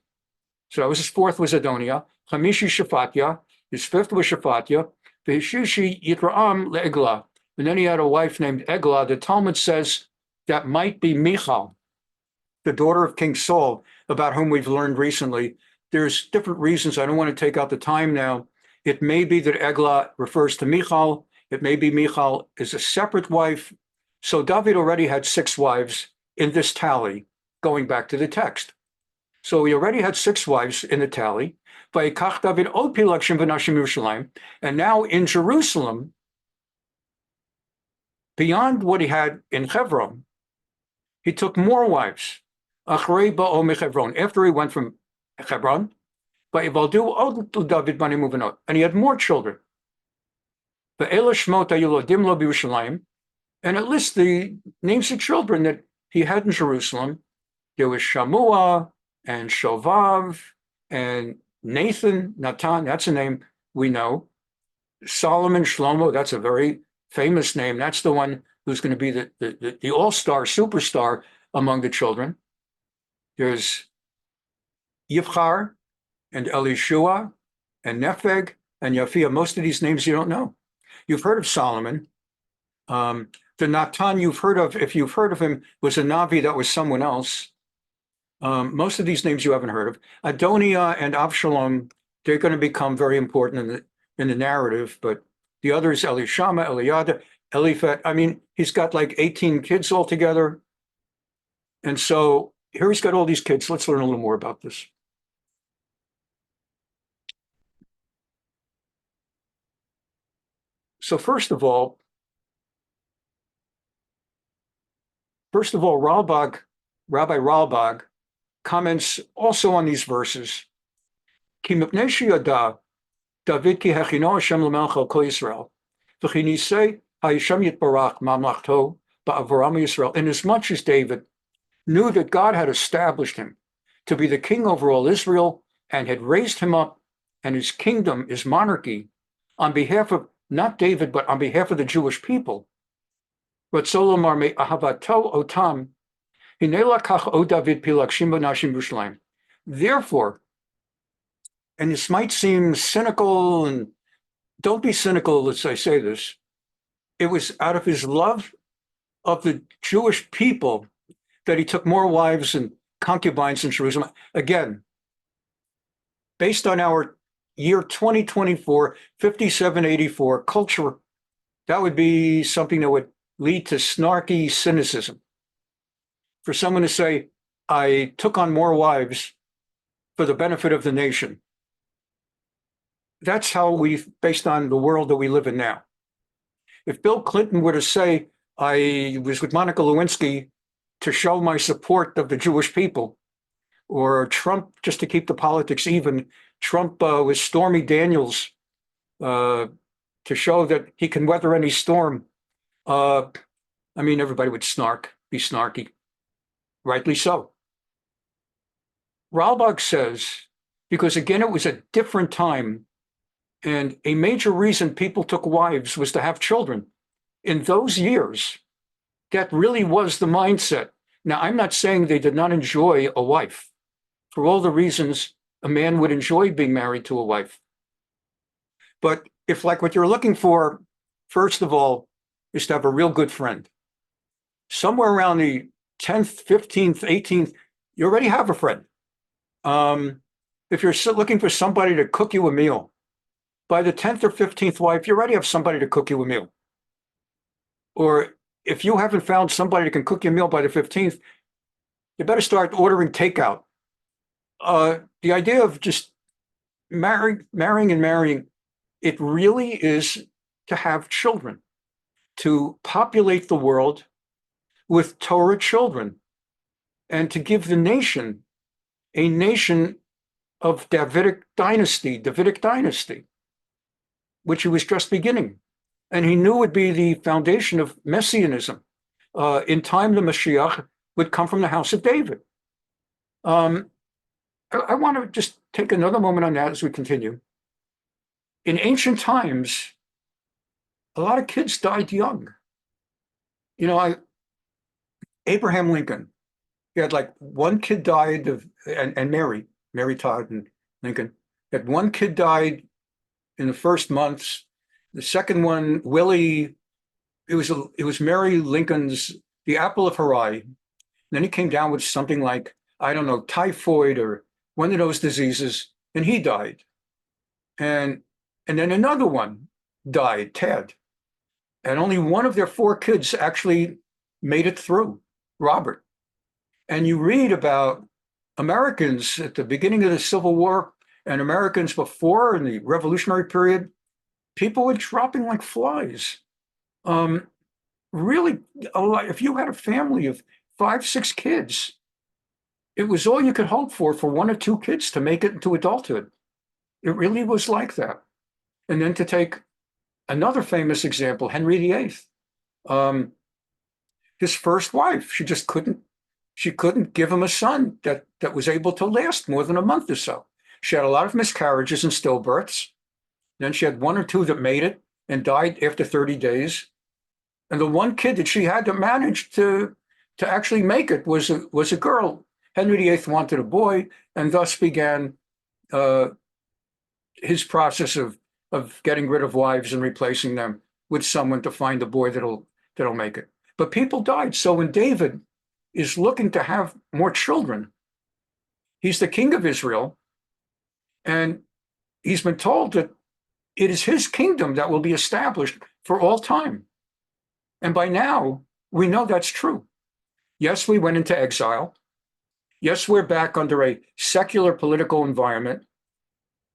So that was his 4th was Adoniah. Chamishi Shefatya. His 5th was Shefatya. Veshishi Yitraam leEglah. And then he had a wife named Eglah. The Talmud says that might be Michal, the daughter of King Saul, about whom we've learned recently. There's different reasons. I don't want to take out the time now. It may be that Eglah refers to Michal. It may be Michal is a separate wife. So David already had 6 wives in this tally, going back to the text. So he already had 6 wives in the tally. And now in Jerusalem, beyond what he had in Hebron, he took more wives. After he went from Hebron, and he had more children. And it lists the names of children that he had in Jerusalem. There was Shamua and Shovav and Nathan, Natan, that's a name we know. Solomon, Shlomo, that's a very famous name. That's the one who's going to be the all-star, superstar among the children. There's Yivchar and Elishua and Nepheg and Yafia. Most of these names you don't know. You've heard of Solomon. The Natan you've heard of, if you've heard of him, was a Navi that was someone else. Most of these names you haven't heard of. Adoniah and Avshalom, they're going to become very important in the narrative, but the others, Elishama, Eliada, Eliphat, I mean, he's got like 18 kids altogether. And so here he's got all these kids. Let's learn a little more about this. So first of all, Rabbi Ralbag comments also on these verses. Ki mipnei sheyada David ki hechino Hashem l'melech al kol Yisrael v'chi nisei ha'Hashem yitbarach mamlachto ba'avoram Yisrael. Inasmuch as David knew that God had established him to be the king over all Israel and had raised him up and his kingdom, his monarchy, on behalf of not David, but on behalf of the Jewish people. But Solomar me ahavato otam hinei lakach o David pilakshim b'nashim Yerushalayim. Therefore, and this might seem cynical, and don't be cynical as I say this, it was out of his love of the Jewish people that he took more wives and concubines in Jerusalem. Again, based on our year 2024, 5784 culture, that would be something that would lead to snarky cynicism. For someone to say, I took on more wives for the benefit of the nation. That's how based on the world that we live in now. If Bill Clinton were to say, I was with Monica Lewinsky to show my support of the Jewish people, or Trump, just to keep the politics even, Trump with Stormy Daniels to show that he can weather any storm. Everybody would be snarky, rightly so. Ralbag says, because again, it was a different time, and a major reason people took wives was to have children. In those years, that really was the mindset. Now, I'm not saying they did not enjoy a wife for all the reasons a man would enjoy being married to a wife. But if like what you're looking for, first of all, is to have a real good friend, somewhere around the 10th, 15th, 18th, you already have a friend. If you're looking for somebody to cook you a meal, by the 10th or 15th wife, you already have somebody to cook you a meal. Or if you haven't found somebody that can cook you a meal by the 15th, you better start ordering takeout. The idea of just marrying, it really is to have children, to populate the world with Torah children, and to give the nation a nation of Davidic dynasty, which he was just beginning. And he knew would be the foundation of Messianism. In time, the Mashiach would come from the house of David. I want to just take another moment on that as we continue. In ancient times, a lot of kids died young. Abraham Lincoln, he had like one kid died and Mary Todd and Lincoln, had one kid died in the first months. The second one, Willie, it was Mary Lincoln's, the apple of her eye. And then he came down with something like, I don't know, typhoid or one of those diseases, and he died. And then another one died, Ted. And only one of their four kids actually made it through, Robert. And you read about Americans at the beginning of the Civil War and Americans before in the Revolutionary period, people were dropping like flies. Really, if you had a family of 5, 6 kids, it was all you could hope for one or two kids to make it into adulthood. It really was like that. And then to take another famous example, Henry VIII, his first wife, she couldn't give him a son that was able to last more than a month or so. She had a lot of miscarriages and stillbirths. Then she had 1 or 2 that made it and died after 30 days. And the one kid that she had to manage to actually make it was a girl. Henry VIII wanted a boy, and thus began his process of getting rid of wives and replacing them with someone to find a boy that'll make it. But people died. So when David is looking to have more children, he's the king of Israel, and he's been told that it is his kingdom that will be established for all time. And by now, we know that's true. Yes, we went into exile. Yes, we're back under a secular political environment.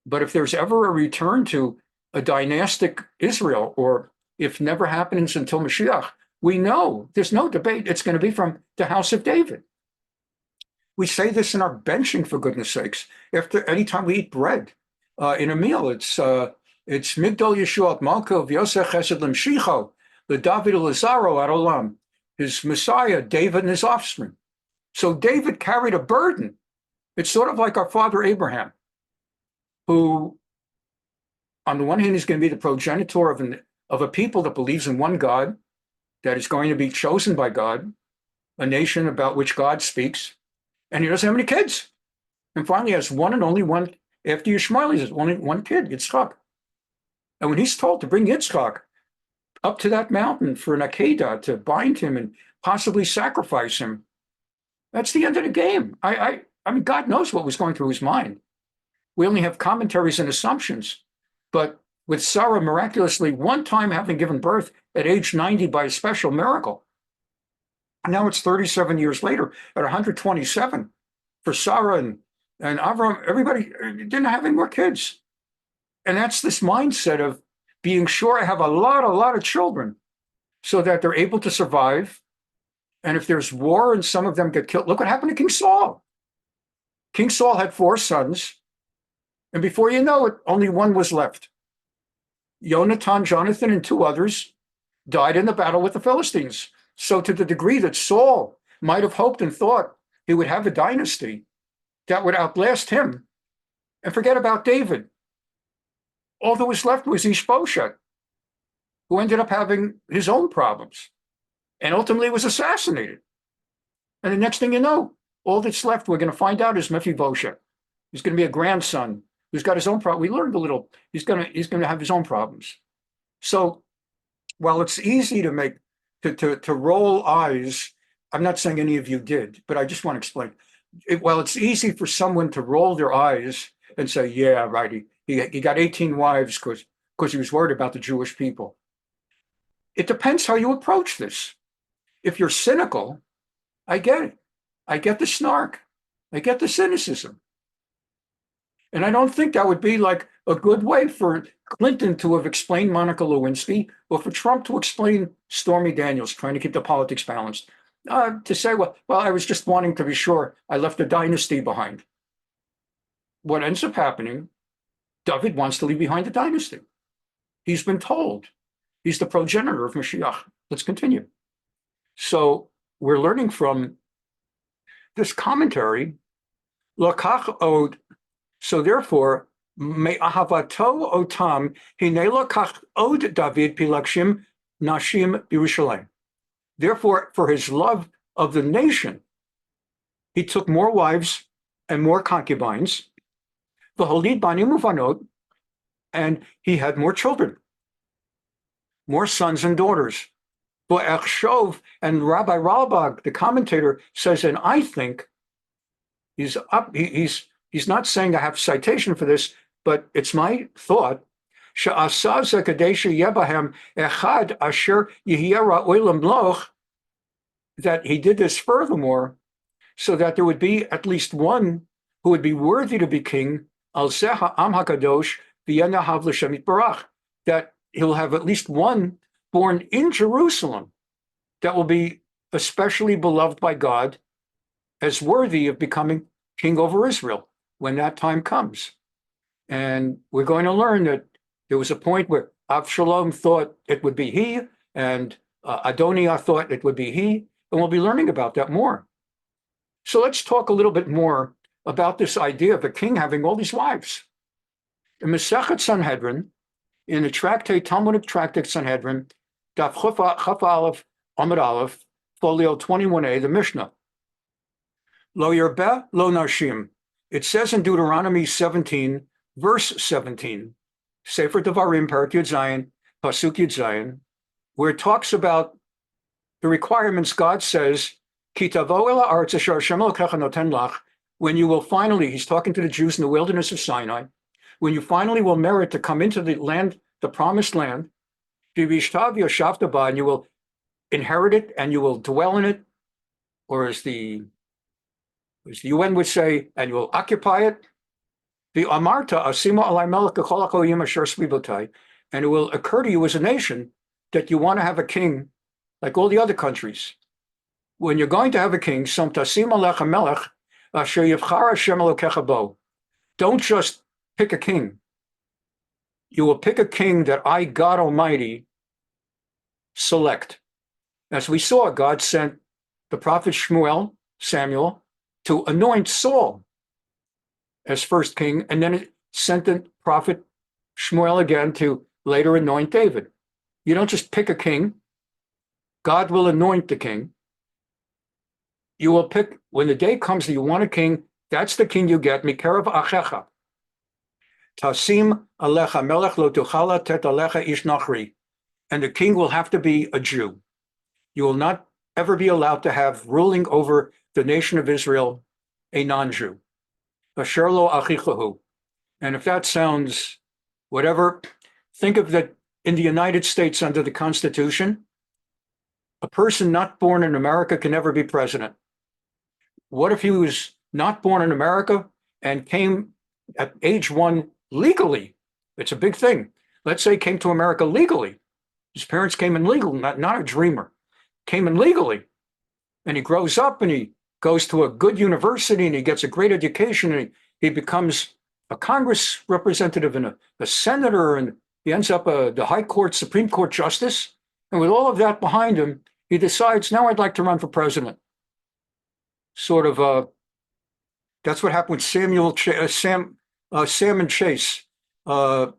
But if there's ever a return to a dynastic Israel, or if never happens until Mashiach, we know there's no debate. It's going to be from the house of David. We say this in our benching, for goodness sakes. Anytime we eat bread in a meal, it's Migdal Yeshuat Malka V'Yosech Chesed L'Mshicho L'David L'Zaro Ad Olam, his Messiah, David and his offspring. So David carried a burden. It's sort of like our father Abraham, who, on the one hand, is going to be the progenitor of a people that believes in one God, that is going to be chosen by God, a nation about which God speaks, and he doesn't have any kids. And finally, he has one and only one, after Yishmael, he has only one kid, Yitzchak. And when he's told to bring Yitzchak up to that mountain for an Akedah, to bind him and possibly sacrifice him, that's the end of the game. I mean, God knows what was going through his mind. We only have commentaries and assumptions. But with Sarah miraculously one time having given birth at age 90 by a special miracle, now it's 37 years later at 127 for Sarah and Avram. Everybody didn't have any more kids. And that's this mindset of being sure I have a lot of children so that they're able to survive. And if there's war and some of them get killed, look what happened to King Saul. King Saul had 4 sons. And before you know it, only one was left. Jonathan, and 2 others died in the battle with the Philistines. So to the degree that Saul might have hoped and thought he would have a dynasty that would outlast him, and forget about David, all that was left was Ishbosheth, who ended up having his own problems and ultimately was assassinated. And the next thing you know, all that's left, we're going to find out, is Mephibosheth. He's going to be a grandson who's got his own problem. We learned a little. He's going to have his own problems. So while it's easy to make to roll eyes, I'm not saying any of you did, but I just want to explain. While it's easy for someone to roll their eyes and say, "Yeah, right, he got 18 wives because he was worried about the Jewish people," it depends how you approach this. If you're cynical, I get it. I get the snark. I get the cynicism. And I don't think that would be like a good way for Clinton to have explained Monica Lewinsky, or for Trump to explain Stormy Daniels, trying to keep the politics balanced. To say, well, I was just wanting to be sure I left a dynasty behind. What ends up happening, David wants to leave behind a dynasty. He's been told. He's the progenitor of Mashiach. Let's continue. So we're learning from this commentary, Lakach od. So therefore, me'ahavato otam hine lakach od David pilakshim nashim Yerushalayim. Therefore, for his love of the nation, he took more wives and more concubines, v'holid banim uvanot, and he had more children, more sons and daughters. Bo'echshov, and Rabbi Ralbag, the commentator, says, and I think he's not saying I have citation for this, but it's my thought. That he did this furthermore, so that there would be at least one who would be worthy to be king, that he'll have at least one born in Jerusalem that will be especially beloved by God as worthy of becoming king over Israel when that time comes. And we're going to learn that there was a point where Avshalom thought it would be he, and Adoniah thought it would be he, and we'll be learning about that more. So let's talk a little bit more about this idea of a king having all these wives. In Masechet Sanhedrin, in the tractate, Talmudic tractate Sanhedrin, Daf Chaf Aleph, Amud Aleph, folio 21a, the Mishnah. Lo yerbeh lo nashim. It says in Deuteronomy 17, verse 17, Sefer Devarim, Parak Yud Zayin, Pasuk Yud Zayin, where it talks about the requirements. God says, Ki tavo el ha'aretz asher Hashem Elokecha noten lach, when you will finally, he's talking to the Jews in the wilderness of Sinai, when you finally will merit to come into the land, the promised land, and you will inherit it and you will dwell in it, or as the UN would say, and you will occupy it. The Amarta Asima alai melech k'chol hakoyim asher svibotai, and it will occur to you as a nation that you want to have a king like all the other countries. When you're going to have a king, som tasim alech melech asher yivchar Hashem Elokecha bo. Don't just pick a king. You will pick a king that I, God Almighty, select. As we saw, God sent the prophet Samuel, to anoint Saul as first king, and then it sent the prophet Shmuel again to later anoint David. You don't just pick a king. God will anoint the king. You will pick, when the day comes that you want a king, that's the king you get, Mikerav Achecha. Tasim alecha melech lo tuchala tet alecha ish nachri. And the king will have to be a Jew. You will not ever be allowed to have ruling over the nation of Israel a non-Jew. Asher lo achichahu. And if that sounds whatever, think of that in the United States under the Constitution, a person not born in America can never be president. What if he was not born in America and came at age 1 legally? It's a big thing. Let's say he came to America legally. His parents came in legal, not a dreamer, came in legally. And he grows up and he goes to a good university and he gets a great education and he becomes a Congress representative and a senator, and he ends up the High Court, Supreme Court justice. And with all of that behind him, he decides, now I'd like to run for president. Sort of, that's what happened with Salmon Chase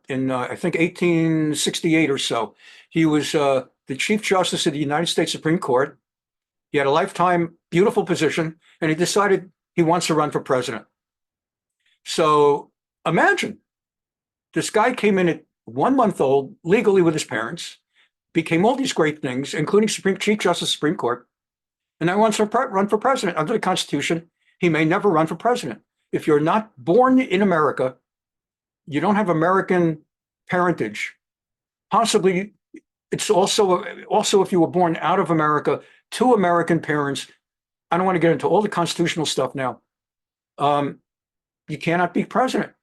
in, I think, 1868 or so. He was the Chief Justice of the United States Supreme Court. He had a lifetime, beautiful position, and he decided he wants to run for president. So imagine, this guy came in at 1 month old, legally with his parents, became all these great things, including Chief Justice of the Supreme Court, and now wants to run for president. Under the Constitution, he may never run for president. If you're not born in America, you don't have American parentage. Possibly, it's also if you were born out of America to American parents. I don't want to get into all the constitutional stuff now. You cannot be president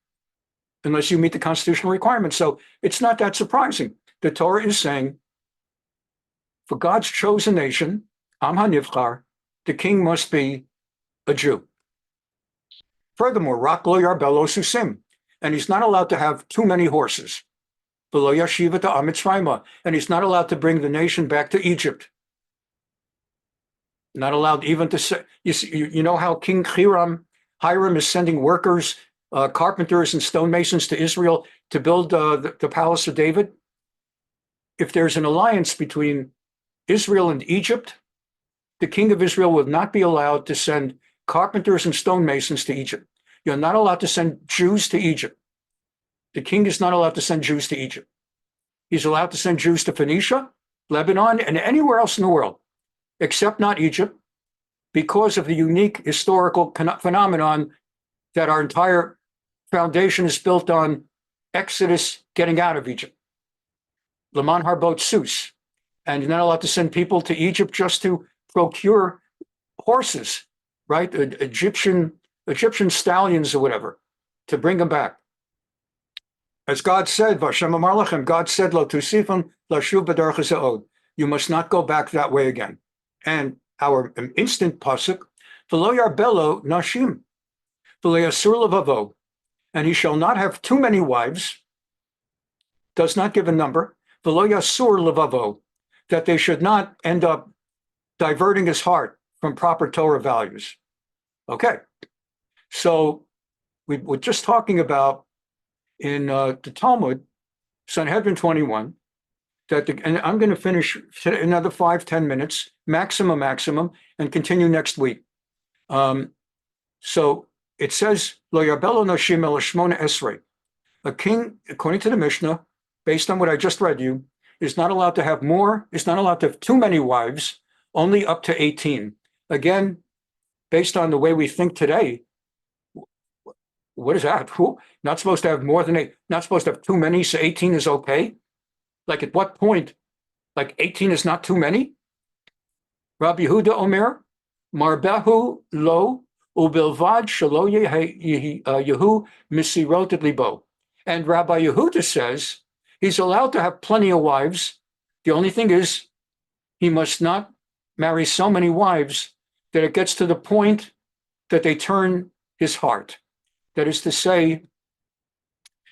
unless you meet the constitutional requirements. So it's not that surprising. The Torah is saying, for God's chosen nation, Am HaNivchar, the king must be a Jew. Furthermore, Rak lo yarbelo susim, and he's not allowed to have too many horses. V'lo yashiva to Mitzrayma, and he's not allowed to bring the nation back to Egypt. Not allowed even to say, you know how King Hiram is sending workers, carpenters and stonemasons to Israel to build the palace of David? If there's an alliance between Israel and Egypt, the king of Israel would not be allowed to send carpenters and stonemasons to Egypt. You're not allowed to send Jews to Egypt. The king is not allowed to send Jews to Egypt. He's allowed to send Jews to Phoenicia, Lebanon, and anywhere else in the world, except not Egypt, because of the unique historical phenomenon that our entire foundation is built on Exodus, getting out of Egypt. Leman Harbot Sus. And you're not allowed to send people to Egypt just to procure horses, right? Egyptian stallions or whatever, to bring them back. As God said, Vashem Amar Lachem, God said, Lo tusifon lashuv b'derech ha'od. You must not go back that way again. And our instant pasuk, V'lo yarbelo nashim, v'lo yasur levavo, and he shall not have too many wives, does not give a number, V'lo yasur levavo, that they should not end up diverting his heart from proper Torah values. Okay, so we were just talking about in the Talmud, Sanhedrin 21, and I'm going to finish another 5-10 minutes, maximum, and continue next week. So it says, Lo yarbelo noshim el shmona esrei. A king, according to the Mishnah, based on what I just read you, is not allowed to have too many wives, only up to 18. Again, based on the way we think today, what is that? Not supposed to have more than 8, not supposed to have too many, so 18 is okay? Like at what point, like 18 is not too many? Rabbi Yehuda Omer, Marbehu lo ubilvad shelo yehu misirot et libo. And Rabbi Yehuda says he's allowed to have plenty of wives. The only thing is he must not marry so many wives that it gets to the point that they turn his heart. That is to say,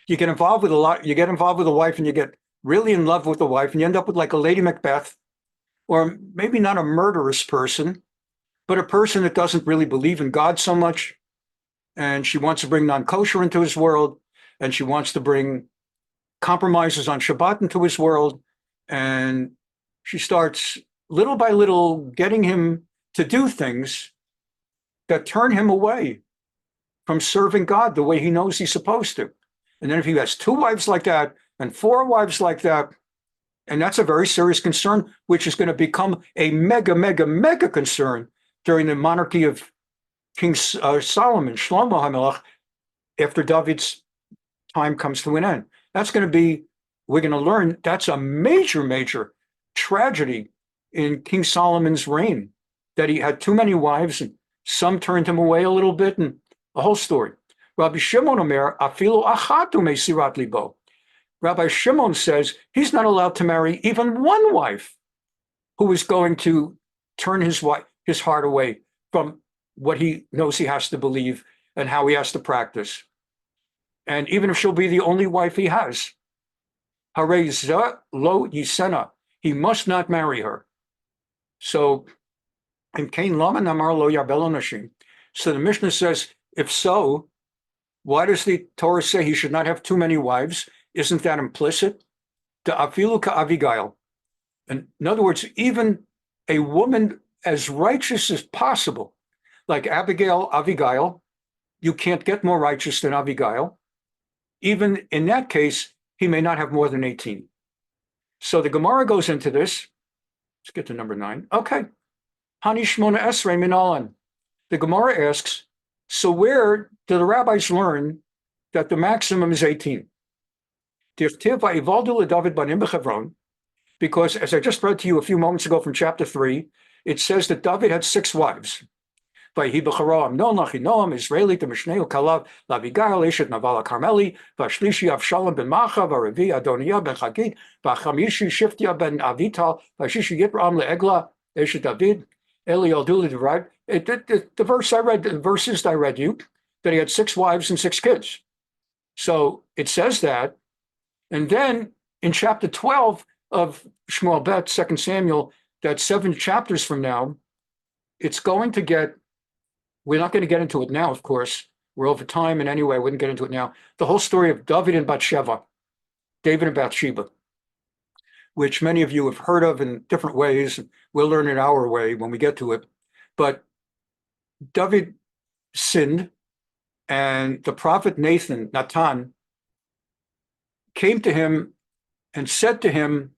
you get involved with a wife and you get really in love with the wife and you end up with like a Lady Macbeth, or maybe not a murderous person, but a person that doesn't really believe in God so much. And she wants to bring non-kosher into his world, and she wants to bring compromises on Shabbat into his world. And she starts little by little getting him to do things that turn him away from serving God the way he knows he's supposed to. And then if he has 2 wives like that and 4 wives like that, and that's a very serious concern, which is going to become a mega concern during the monarchy of King Solomon, Shlomo HaMelech, after David's time comes to an end. That's going to be, we're going to learn that's a major, major tragedy in King Solomon's reign, that he had too many wives and some turned him away a little bit, and the whole story. Rabbi Shimon Omer, afilu achatu mesirat libo. Rabbi Shimon says he's not allowed to marry even one wife who is going to turn his heart away from what he knows he has to believe and how he has to practice. And even if she'll be the only wife he has, Harei zeh lo yisena, he must not marry her. So, in Kain Lama Namar lo yarbelo nashim. So the Mishnah says, if so, why does the Torah say he should not have too many wives? Isn't that implicit? The afilu ka'avigail. In other words, even a woman as righteous as possible, like Abigail, you can't get more righteous than Abigail. Even in that case, he may not have more than 18. So the Gemara goes into this. Let's get to number 9. Okay. Hani Shmona Esrei Minalan. The Gemara asks, so where do the rabbis learn that the maximum is 18? Because as I just read to you a few moments ago from chapter 3, it says that David had 6 wives. Israeli to Mishneu Kalav Lavigal Eshet Navala Carmeli Vashlishi Avshalom ben Macha Varavi Adoniah ben Chagit Vachamishi Shiftia ben Avital Vashishi Yitram leEgla Eshet David Eli Alduli derived. The verses I read you, that he had 6 wives and 6 kids. So it says that, and then in chapter 12 of Shmuel Bet, 2 Samuel, that's 7 chapters from now, it's going to get. We're not going to get into it now, of course. We're over time, and anyway, I wouldn't get into it now. The whole story of David and Bathsheba, David and Bathsheba, which many of you have heard of in different ways. We'll learn it our way when we get to it. But David sinned, and the prophet Natan, came to him and said to him,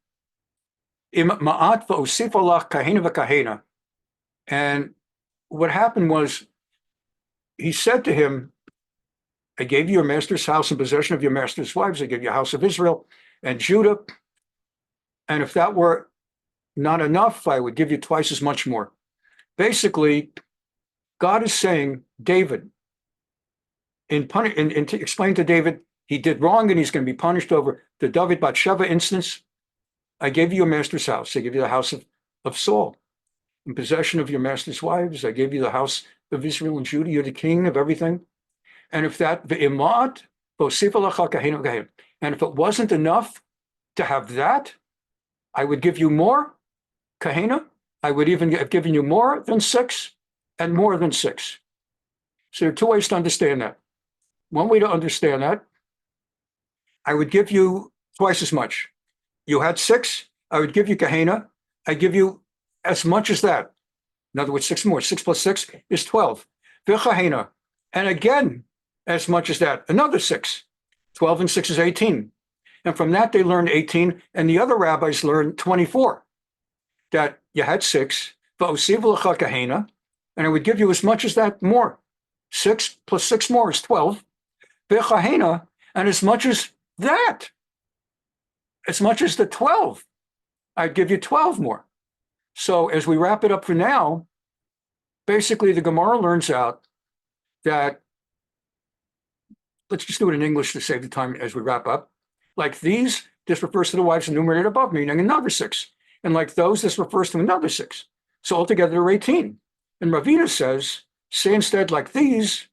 Ma'at v'osif alach kahena v'kahena. And what happened was, he said to him, I gave you your master's house in possession of your master's wives. I gave you a house of Israel and Judah. And if that were not enough, I would give you twice as much more. Basically, God is saying, David, to explain to David, he did wrong and he's going to be punished over the David Bathsheba instance. I gave you your master's house. I gave you the house of Saul. In possession of your master's wives, I gave you the house of Israel and Judah. You're the king of everything. And if that, and if it wasn't enough to have that, I would give you more, kahena. I would even have given you more than 6 and more than 6. So there are 2 ways to understand that. One way to understand that, I would give you twice as much. You had 6, I would give you kahena. I give you as much as that. In other words, 6 more. 6 plus 6 is 12. V'chahena. And again, as much as that, another 6. 12 and 6 is 18. And from that, they learned 18. And the other rabbis learned 24. That you had 6. V'osiv l'cha kahena. And I would give you as much as that more. 6 plus 6 more is 12. V'chahena. And as much as that, as much as the 12, I'd give you 12 more. So as we wrap it up for now, basically the Gemara learns out that, let's just do it in English to save the time as we wrap up. Like these, this refers to the wives enumerated above, meaning another 6. And like those, this refers to another 6. So altogether there are 18. And Ravina says, say instead like these,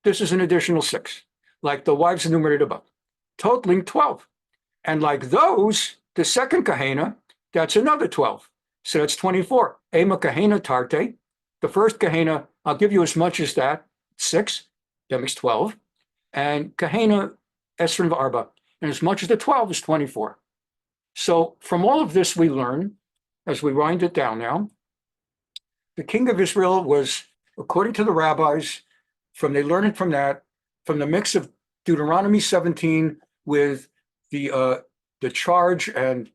this is an additional 6. Like the wives enumerated above, totaling 12. And like those, the second kahena, that's another 12. So that's 24. Ema kahena tarte. The first kahena, I'll give you as much as that, 6. That makes 12. And kahena esrin v'arba. And as much as the 12 is 24. So from all of this we learn, as we wind it down now, the king of Israel was, according to the rabbis, they learn it from that, from the mix of Deuteronomy 17 with the charge and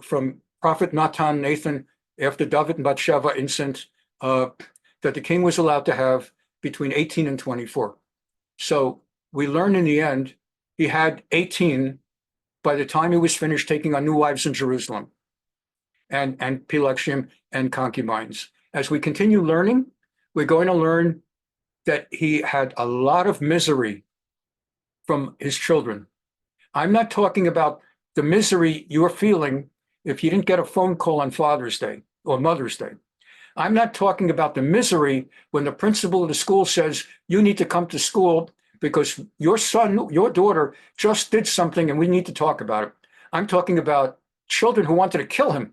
from Prophet Nathan after David and Bathsheba incident, that the king was allowed to have between 18 and 24. So we learn in the end, he had 18 by the time he was finished taking on new wives in Jerusalem and Pelagshim and concubines. As we continue learning, we're going to learn that he had a lot of misery from his children. I'm not talking about the misery you're feeling if you didn't get a phone call on Father's Day or Mother's Day. I'm not talking about the misery when the principal of the school says, you need to come to school because your son, your daughter just did something and we need to talk about it. I'm talking about children who wanted to kill him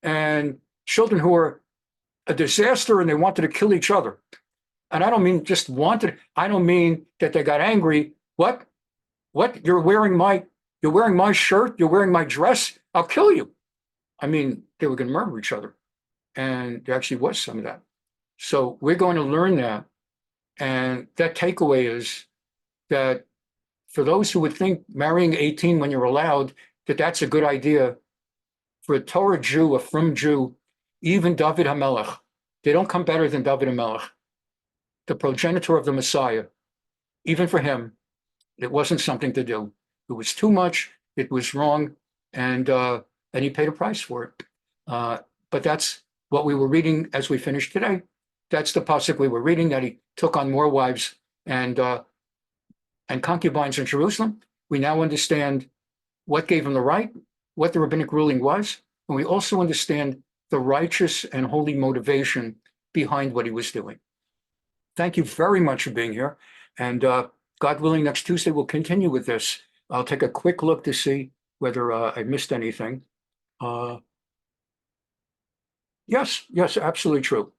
and children who were a disaster and they wanted to kill each other. And I don't mean just wanted, I don't mean that they got angry. What? You're wearing my shirt, you're wearing my dress, I'll kill you. I mean, they were going to murder each other. And there actually was some of that. So we're going to learn that. And that takeaway is that for those who would think marrying 18 when you're allowed, that that's a good idea, for a Torah Jew, a frum Jew, even David HaMelech, they don't come better than David HaMelech, the progenitor of the Messiah. Even for him, it wasn't something to do. It was too much, it was wrong, and he paid a price for it. But that's what we were reading as we finished today. That's the pasuk we were reading, that he took on more wives and concubines in Jerusalem. We now understand what gave him the right, what the rabbinic ruling was, and we also understand the righteous and holy motivation behind what he was doing. Thank you very much for being here. And God willing, next Tuesday we'll continue with this. I'll take a quick look to see whether I missed anything. Yes, absolutely true.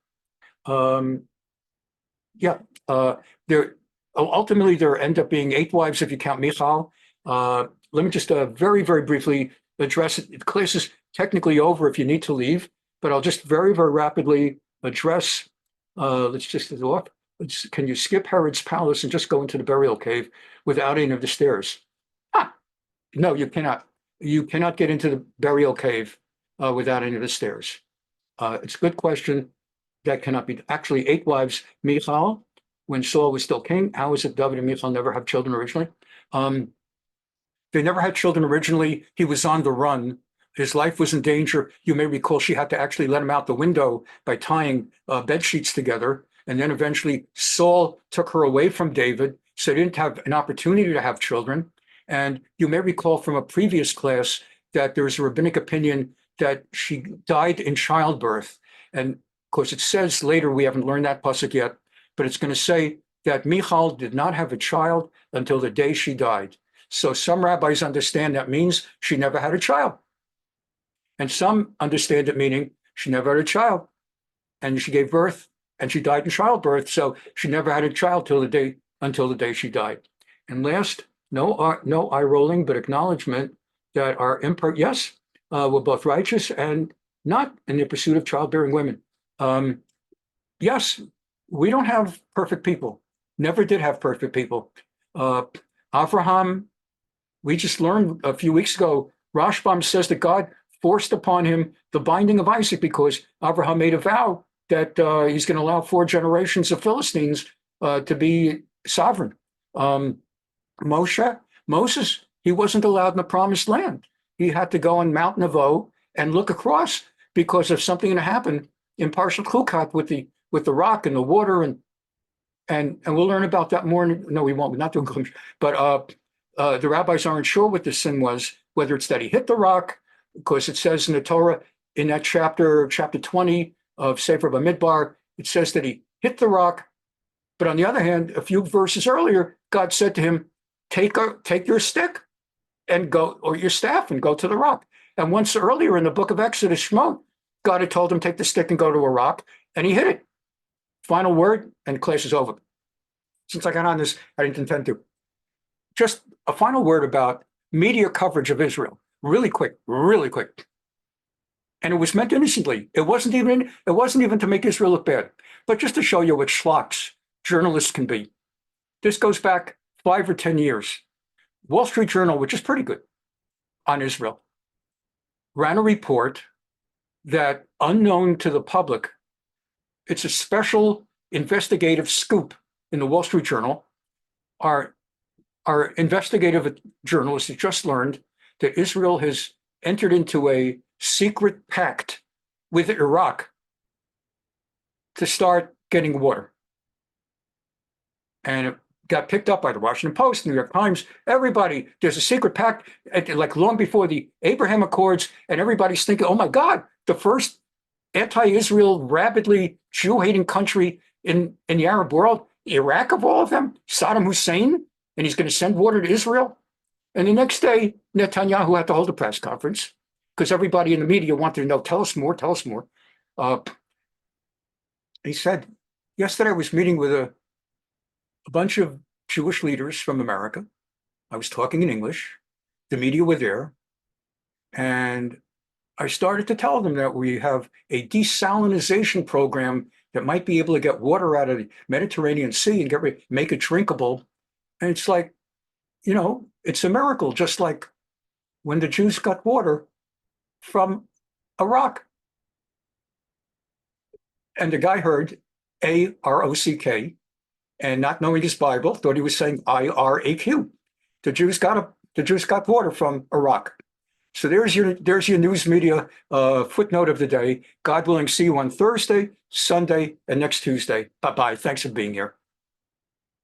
Ultimately, there end up being 8 wives if you count Michal. Let me just very, very briefly address it. The class is technically over if you need to leave, but I'll just very, very rapidly address, let's just do off. Can you skip Herod's palace and just go into the burial cave without any of the stairs? No, you cannot. You cannot get into the burial cave without any of the stairs. It's a good question. That cannot be. Actually, 8 wives. Michal, when Saul was still king. How is it David and Michal never have children originally? They never had children originally. He was on the run. His life was in danger. You may recall she had to actually let him out the window by tying bed sheets together. And then eventually Saul took her away from David, so he didn't have an opportunity to have children. And you may recall from a previous class that there's a rabbinic opinion that she died in childbirth. And of course, it says later, we haven't learned that pasuk yet, but it's going to say that Michal did not have a child until the day she died. So some rabbis understand that means she never had a child. And some understand it meaning she never had a child. And she gave birth and she died in childbirth. So she never had a child until the day she died. And last, no eye rolling, but acknowledgement that our yes, we're both righteous and not in the pursuit of childbearing women. Yes, we don't have perfect people. Never did have perfect people. Abraham, we just learned a few weeks ago, Rashbam says that God forced upon him the binding of Isaac because Abraham made a vow that he's going to allow 4 generations of Philistines to be sovereign. Moses, he wasn't allowed in the promised land. He had to go on Mount Nebo and look across because if something had happened in Parshas Chukat with the rock and the water and we'll learn about that more. No, we won't. We're not doing Chumash. But the rabbis aren't sure what the sin was, whether it's that he hit the rock, because it says in the Torah, in that chapter 20 of Sefer Bamidbar, it says that he hit the rock. But on the other hand, a few verses earlier, God said to him, take your stick and go, or your staff and go to the rock. And once earlier in the book of Exodus, Shemot, God had told him, take the stick and go to a rock, and he hit it. Final word, and class is over. Since I got on this, I didn't intend to. Just a final word about media coverage of Israel. Really quick. And it was meant innocently. It wasn't even to make Israel look bad, but just to show you what schlocks journalists can be. This goes back 5 or 10 years. Wall Street Journal, which is pretty good on Israel, ran a report that, unknown to the public, it's a special investigative scoop in the Wall Street Journal, are our investigative journalists have just learned that Israel has entered into a secret pact with Iraq to start getting water. And it got picked up by the Washington Post, New York Times, everybody. There's a secret pact, like long before the Abraham Accords, and everybody's thinking, oh my God, the first anti-Israel, rabidly Jew-hating country in the Arab world, Iraq of all of them, Saddam Hussein, and he's going to send water to Israel. And the next day, Netanyahu had to hold a press conference because everybody in the media wanted to know, tell us more, tell us more. He said, yesterday I was meeting with a bunch of Jewish leaders from America. I was talking in English. The media were there. And I started to tell them that we have a desalinization program that might be able to get water out of the Mediterranean Sea and make it drinkable. And it's like, you know, it's a miracle, just like when the Jews got water from Iraq. And the guy heard A-R-O-C-K, and not knowing his Bible, thought he was saying I-R-A-Q. The Jews got water from Iraq. So there's your news media footnote of the day. God willing, see you on Thursday, Sunday, and next Tuesday. Bye-bye. Thanks for being here.